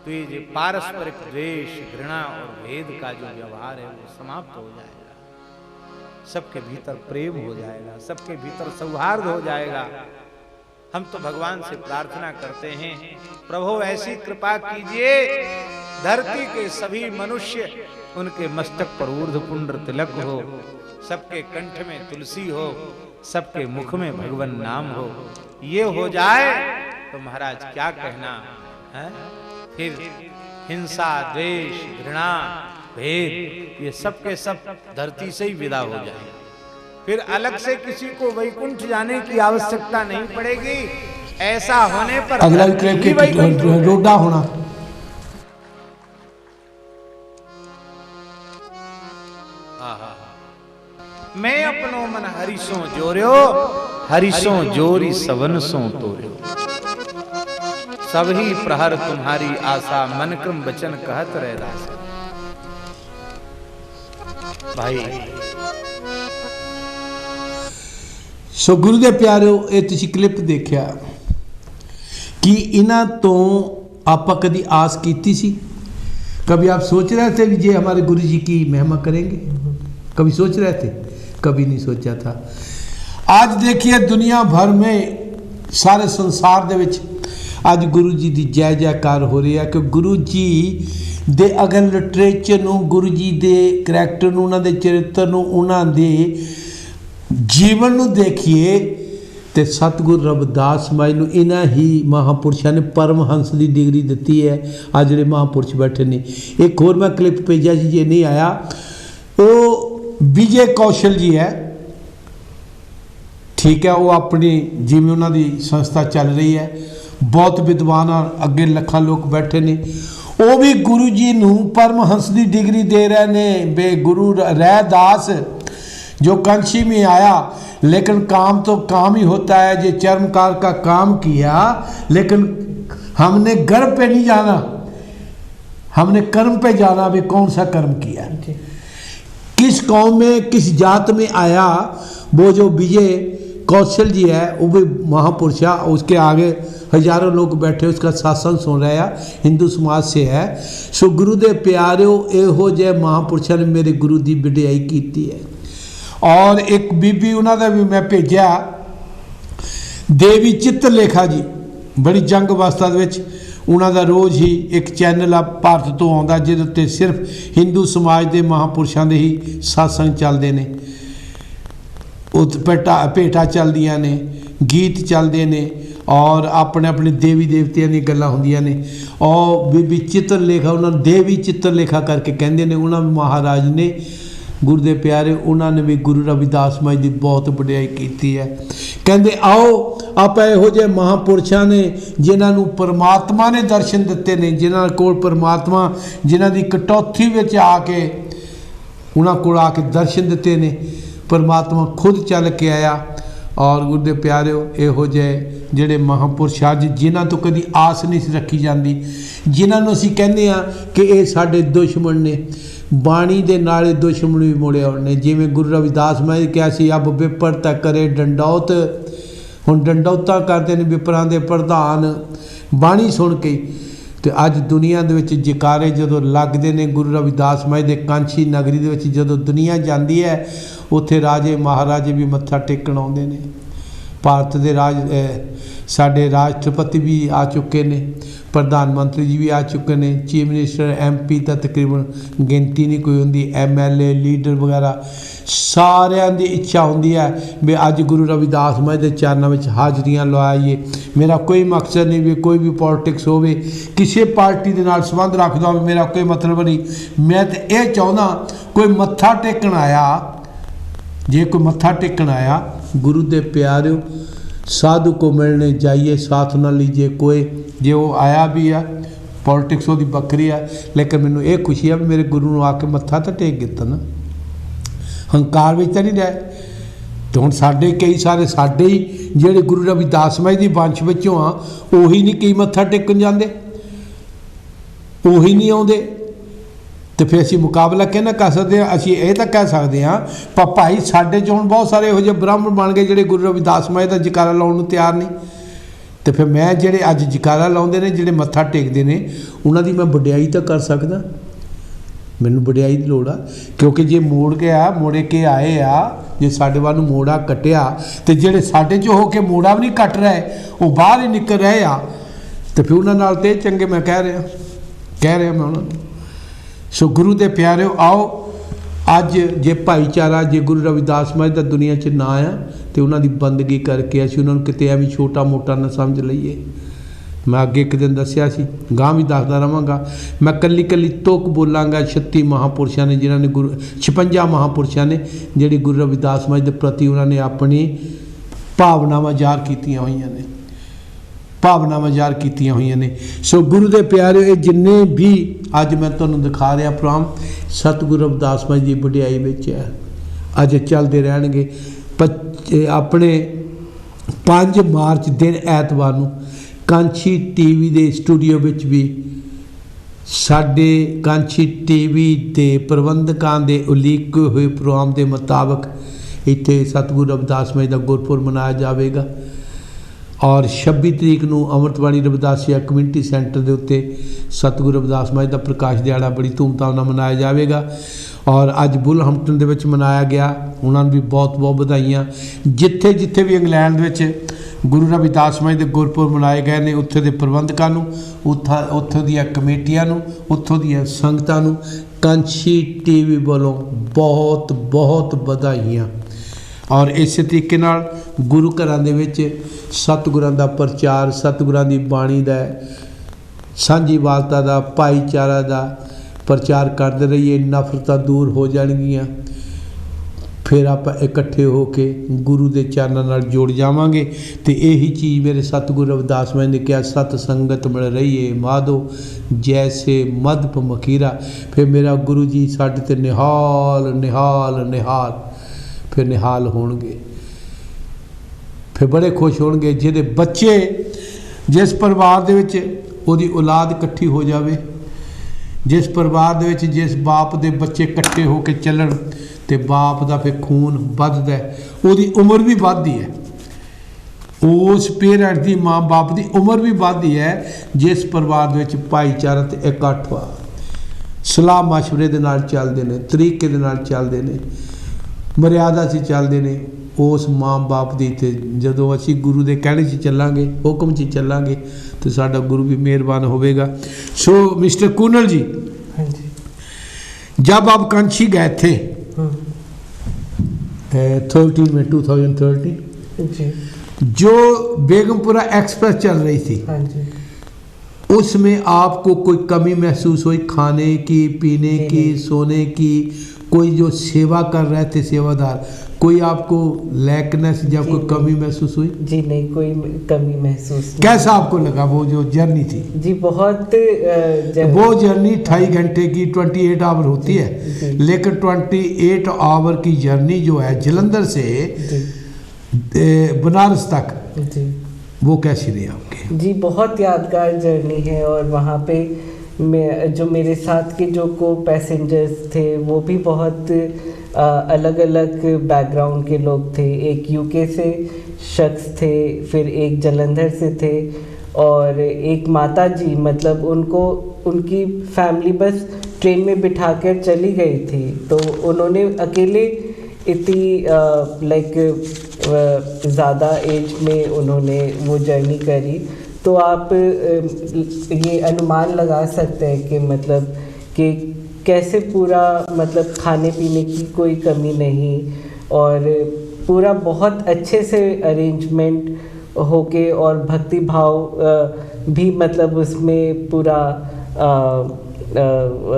तो ये पारस्परिक द्वेष, घृणा और भेद का जो व्यवहार है वो समाप्त हो जाएगा। सबके भीतर प्रेम हो जाएगा, सबके भीतर सौहार्द हो जाएगा। हम तो भगवान से प्रार्थना करते हैं, प्रभु ऐसी कृपा कीजिए धरती के सभी मनुष्य उनके मस्तक पर ऊर्ध्व पुंड्र तिलक हो, सबके कंठ में तुलसी हो, सबके मुख में भगवान नाम हो। ये हो जाए तो महाराज क्या कहना है। फिर हिंसा, द्वेष, घृणा, भेद ये सब के सब धरती से ही विदा हो जाए। फिर अलग से किसी को वैकुंठ जाने की आवश्यकता नहीं पड़ेगी। ऐसा होने पर अगला रोडा होना। मैं अपनो मन हरिसों जोर्यो, हरिसों जोरी सवन सो तोर्यो। सभी प्रहर तुम्हारी आशा, मन क्रम वचन कहत रैदास। भाई सो गुरु दे प्यारो, ये तुसी क्लिप देखा कि इन्हां तो आप कभी आस की सी? कभी आप सोच रहे थे कि ये हमारे गुरु जी की महिमा करेंगे? कभी सोच रहे थे? कभी नहीं सोचा था। आज देखिए दुनिया भर में सारे संसार दे विच आज गुरु जी की जय जयकार हो रही है कि गुरु जी दे अगर लिटरेचर नूं, गुरु जी दे करैक्टर नूं, उन्हां दे चरित्र नूं, उन्हां दे जीवन नूं देखिए तो सतगुरु रविदास महाराज नूं इन्हां ही महापुरुषों ने परमहंस की डिग्री दी है। आज जिहड़े महापुरुष बैठे ने, एक होर मैं क्लिप भेजा जी, जे नहीं आया, वो विजय कौशल जी है, ठीक है, वो अपनी जिमें उन्होंने संस्था चल रही है, बहुत विद्वान और अगे लखां लोग बैठे ने, वो भी गुरु जी नूं परमहंस की डिग्री दे रहे ने। बे गुरु रैदास जो कांची में आया, लेकिन काम तो काम ही होता है, जो चर्मकार का काम किया, लेकिन हमने गर्भ पे नहीं जाना, हमने कर्म पे जाना भी कौन सा कर्म किया, किस कौम में किस जात में आया। वो जो विजय कौशल जी है वो भी महापुरुष है, उसके आगे हजारों लोग बैठे उसका शासन सुन रहे हैं, हिंदू समाज से है। सो गुरु दे प्यारिओ एहो जे महापुरुषों ने मेरे गुरु की वडियाई की है। और एक बीबी उन्होंने भी मैं भेजा, देवी चित्रलेखा जी, बड़ी जंग अवस्था उन्होंने रोज़ ही एक चैनल आ भारत तो आता जिहदे उत्ते सिर्फ हिंदू समाज के महापुरुषों के ही सत्संग चलते हैं, भेटा चलदियां ने, गीत चलते हैं और अपने अपने देवी देवतियां दी गल्लां हुंदियां ने। और बीबी चित्रलेखा उन्होंने देवी चित्रलेखा करके कहते हैं, उन्होंने महाराज ने गुरु दे प्यारे उन्होंने भी गुरु रविदास महाराज की बहुत वडियाई की है। कहते आओ आप इहो जे महापुरुषों ने जिन्होंने परमात्मा ने दर्शन दिते ने, जिन्हों को परमात्मा जिन्हों की कटौती में आके उन्होंने को आके दर्शन दिते ने, परमात्मा खुद चल के आया। और गुरु दे प्यारिओ इहो जे जिहड़े महापुरुष अज जिन्हों तो कभी आस नहीं रखी जाती, जिन्होंने असीं कहने आ कि ये साडे दुश्मन ने, बाणी दे नाले दुश्मन भी मुड़े आने। जिवें गुरु रविदास महाराज कहा सी अब विपरता करे डंडौत, हुण डंडौतां करते हैं विपरां दे प्रधान बाणी सुन के। तो अज दुनिया दे विच जकारे जदों लगदे ने गुरु रविदास महाराज दे कांची नगरी दे विच जदों दुनिया जाती है, उत्थे राजे महाराजे भी मत्था टेकण आउंदे ने। भारत के राज साडे राष्ट्रपति भी आ चुके ने, प्रधानमंत्री जी भी आ चुके ने, चीफ मिनिस्टर MP तो तकरीबन गिनती नहीं कोई होंदी, MLA लीडर वगैरह सारियां दी इच्छा होंदी है भी अज गुरु रविदास महाराज के चरणों में हाजरियां लवाइए। मेरा कोई मकसद नहीं भी कोई भी पॉलिटिक्स हो, किसी पार्टी के नाल संबंध रखदा हो, मेरा कोई मतलब नहीं। मैं तो ये चाहना कोई मत्था टेकण आया, जे कोई मत्था टेकण आया गुरु दे प्यारिओ साधु को मिलने जाइए, साथ ना लीजिए कोई। जे वो आया भी है पॉलिटिक्स वो बकरी है, लेकिन मैनू ये खुशी है भी मेरे गुरु ने आके मत्था तो टेक दिता ना, हंकार में तो नहीं रहे। तो हुण साडे कई सारे साडे ही जिहड़े गुरु रविदास महाराज दी वंश विचों आ, उही नहीं कई मत्था टेकण जांदे, उही नहीं आउंदे। तो फिर असीं मुकाबला कहना कर सकते हैं, असीं ये तो कह सकते हैं पर भाई साडे च हुण बहुत सारे इहो जिहे ब्राह्मण बन गए जिहड़े गुरु रविदास महाराज दा जकारा लाउण नूं तैयार नहीं। तो फिर मैं जिहड़े अज जकारा लाउंदे ने, जिहड़े मत्था टेकदे ने, उन्हां दी मैं वडियाई तो कर सकदा, मैनूं वडियाई दी लोड़ आ। क्योंकि जे मोड़ के आ मोड़े के आए आ, जे साडे वाल नूं मोड़ा कट्टिया, तो जिहड़े साडे च हो के मोड़ा भी नहीं कट रहे वो बाहर ही निकल रहे आ, तो फिर उन्हां नाल ते चंगे मैं कह रहा मैं उन्हां नूं। सो गुरु दे प्यारिओ आओ अज जे भाईचारा जे गुरु रविदास महाराज का दुनिया च ना आ, तो उन्होंने बंदगी करके असीं उन्होंने किते एवं छोटा मोटा ना समझ लईए। मैं अगे एक दिन दसिया सी, गां भी दसदा रहांगा। मैं कली कली तुक बोलांगा 36 महापुरुषों ने जिन्होंने गुरु 56 महापुरुषों ने जिहड़े गुरु रविदास महाराज के प्रति उन्होंने अपनी भावनावां ज़ाहिर कीतियां होईयां ने, भावनावां ज़ाहिर कीतियां होईयां ने। सो गुरु दे प्यारे ये जिन्ने भी अज मैं तुहानूं दिखा रहा प्रोग्राम सतगुरु रविदास महाराज की वडियाई विच है, अज चलते रहणगे। अपने 5 मार्च दिन ऐतवार नूं कांची TV के स्टूडियो विच भी साडे कांची TV के प्रबंधकां दे उलीके हुए प्रोग्राम के मुताबिक इत्थे सतगुरु रविदास महाराज का गुरपुरब मनाया जाएगा। और 26 तरीक नूं अमृतवाणी रविदासिया कम्यूनिटी सेंटर के उत्ते सतगुरु रविदास महाराज का प्रकाश दिहाड़ा बड़ी धूमधाम नाल मनाया जाएगा। और अज बुलहम्पटन दे विच मनाया गया, उन्होंने भी बहुत बहुत बधाइयाँ। जिथे जिथे भी इंग्लैंड विच गुरु रविदास महाराज के गुरपुरब मनाए गए ने, उत्थे दे प्रबंधकां नूं, उत्थों दीआं कमेटियां नूं, उत्थों दीआं संगतां नूं कांची TV वालों बहुत बहुत बधाइयाँ। और इस तरीके नाल गुरु घरां दे विच सतगुरां दा प्रचार, सतगुरां दी बाणी दा सांझीवालता दा भाईचारा दा प्रचार करते रहिए, नफरतां दूर हो जाणगियां। फिर आप इकट्ठे होके गुरु के चरणों नाल जुड़ जावांगे। तो यही चीज़ मेरे सतगुरु रविदास महाराज ने कहा, सत संगत मिल रही है माधो जैसे मधुप मखीरा। फिर मेरा गुरु जी साडे ते निहाल निहाल निहाल फिर निहाल होणगे, फिर बड़े खुश होणगे। जिहदे बच्चे जिस परिवार दे विच ओहदी औलाद इकट्ठी हो जावे, जिस परिवार दे विच जिस बाप दे बच्चे इकट्ठे होके चलन तो बाप का फिर खून वधदा है, उहदी उम्र भी वधदी है, उस पेरेंट की माँ बाप की उम्र भी वधदी है। जिस परिवार दे विच भाईचारा ते इकट्ठ वा सलाह मशवरे दे नाल चलदे ने, तरीके दे नाल चलदे ने, मर्यादा से चलदे ने, उस माँ बाप की ते जदों असीं गुरु के कहने से चलांगे, हुक्म से चलांगे तो साडा गुरु भी मेहरबान होवेगा। सो मिस्टर कूनल जी, हाँ जी, जब आप कांची गए थे 13 में 2013, जी, जो बेगमपुरा एक्सप्रेस चल रही थी, हाँ जी, उसमें आपको कोई कमी महसूस हुई? खाने की, पीने की, सोने की, कोई जो सेवा कर रहे थे सेवादार, कोई आपको लैकनेस या कोई कमी महसूस हुई? जी नहीं, कोई कमी महसूस नहीं। कैसा आपको लगा वो जो जर्नी थी? जी बहुत वो जर्नी 2.5 घंटे की 28 आवर होती है, लेकिन 28 आवर की जर्नी जो है जलंधर से बनारस तक, जी, वो कैसी रही आपकी? जी बहुत यादगार जर्नी है। और वहाँ पे जो मेरे साथ के जो को पैसेंजर्स थे वो भी बहुत अलग अलग बैकग्राउंड के लोग थे। एक यूके से शख्स थे, फिर एक जलंधर से थे, और एक माता जी, मतलब उनको उनकी फैमिली बस ट्रेन में बिठा कर चली गई थी, तो उन्होंने अकेले इतनी ज़्यादा एज में उन्होंने वो जर्नी करी। तो आप ये अनुमान लगा सकते हैं कि मतलब कि कैसे पूरा, मतलब खाने पीने की कोई कमी नहीं, और पूरा बहुत अच्छे से अरेंजमेंट होके, और भक्ति भाव भी मतलब उसमें पूरा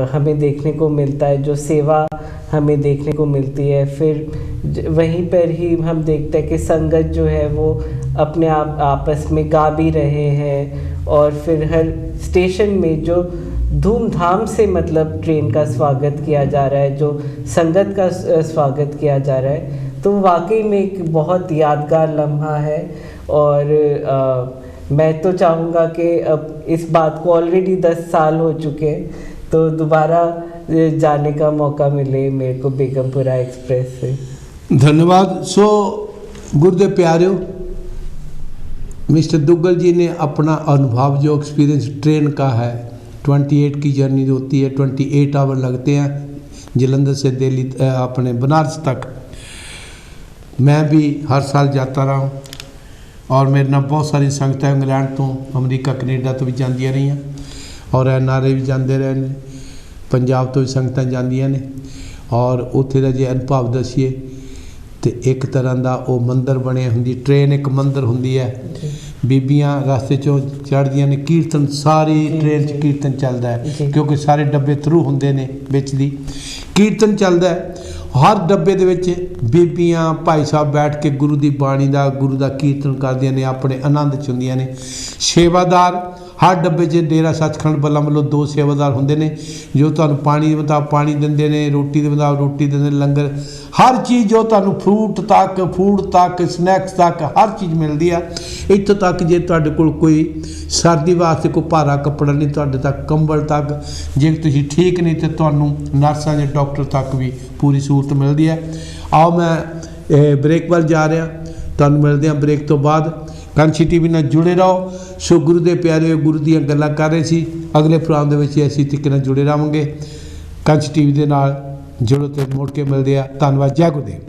हमें देखने को मिलता है, जो सेवा हमें देखने को मिलती है। फिर वहीं पर ही हम देखते हैं कि संगत जो है वो अपने आप आपस में गा भी रहे हैं, और फिर हर स्टेशन में जो धूमधाम से मतलब ट्रेन का स्वागत किया जा रहा है, जो संगत का स्वागत किया जा रहा है, तो वाकई में एक बहुत यादगार लम्हा है। और मैं तो चाहूँगा कि अब इस बात को ऑलरेडी 10 साल हो चुके हैं, तो दोबारा जाने का मौका मिले मेरे को बेगमपुरा एक्सप्रेस से। धन्यवाद। सो गुरुदेव प्यारियों, मिस्टर दुग्गल जी ने अपना अनुभव जो एक्सपीरियंस ट्रेन का है, 28 की जर्नी जो होती है, 28 आवर लगते हैं जलंधर से दिल्ली अपने बनारस तक। मैं भी हर साल जाता रहा हूँ, और मेरे नाल बहुत सारी संगतां इंग्लैंड तो, अमरीका, कनेडा तो भी जांदियां रही, और NRA भी जाते रहे ने, पंजाब तो भी संगतां जांदियां ने। और उत्थे दा जे अनुभव दसीए तो एक तरह का वो मंदिर बने हुंदी, ट्रेन एक मंदिर हुंदी है, बीबियां रास्ते चों चढ़दियां ने, कीर्तन सारी ट्रेन च कीर्तन चलता है, क्योंकि सारे डब्बे थरू हुंदे ने, विच दी कीर्तन चलता है। हर डब्बे दे विच बीबियां भाई साहब बैठ के गुरु की बाणी का, गुरु का कीर्तन करदियां ने, अपने आनंद च हुंदियां ने। सेवादार हर डब्बे च डेरा सचखंड बल्ला मतलब 2 सेवादार होंदे ने, जो तुहानूं पानी दे मुताबिक पानी दिंदे ने, रोटी दे मुताबिक रोटी दिंदे ने, लंगर हर चीज़ जो तुहानूं फ्रूट तक, फूड तक, स्नैक्स तक हर चीज़ मिलती है। इत्थों तक जे तुहाडे कोल कोई सर्दी वास्ते कोई भारा कपड़ा नहीं, तुहाडे तक कंबल तक, जे तुसीं ठीक नहीं तो तुहानूं नर्सां जे डॉक्टर तक भी पूरी सहूलत मिलती है। आओ मैं ब्रेक पर जा रहा, तुहानूं मिलदे हां ब्रेक तो बाद। कांची टीवी नाल जुड़े रहो। सो गुरु दे प्यारे गुरु दीयां गल्लां कर रहे सी, अगले प्रोग्राम दे विच इसी तरीके नाल जुड़े रहांगे। कांची टीवी दे नाल जुड़ो ते मुड़ के मिलदे आ। धन्नवाद। जय गुरुदेव।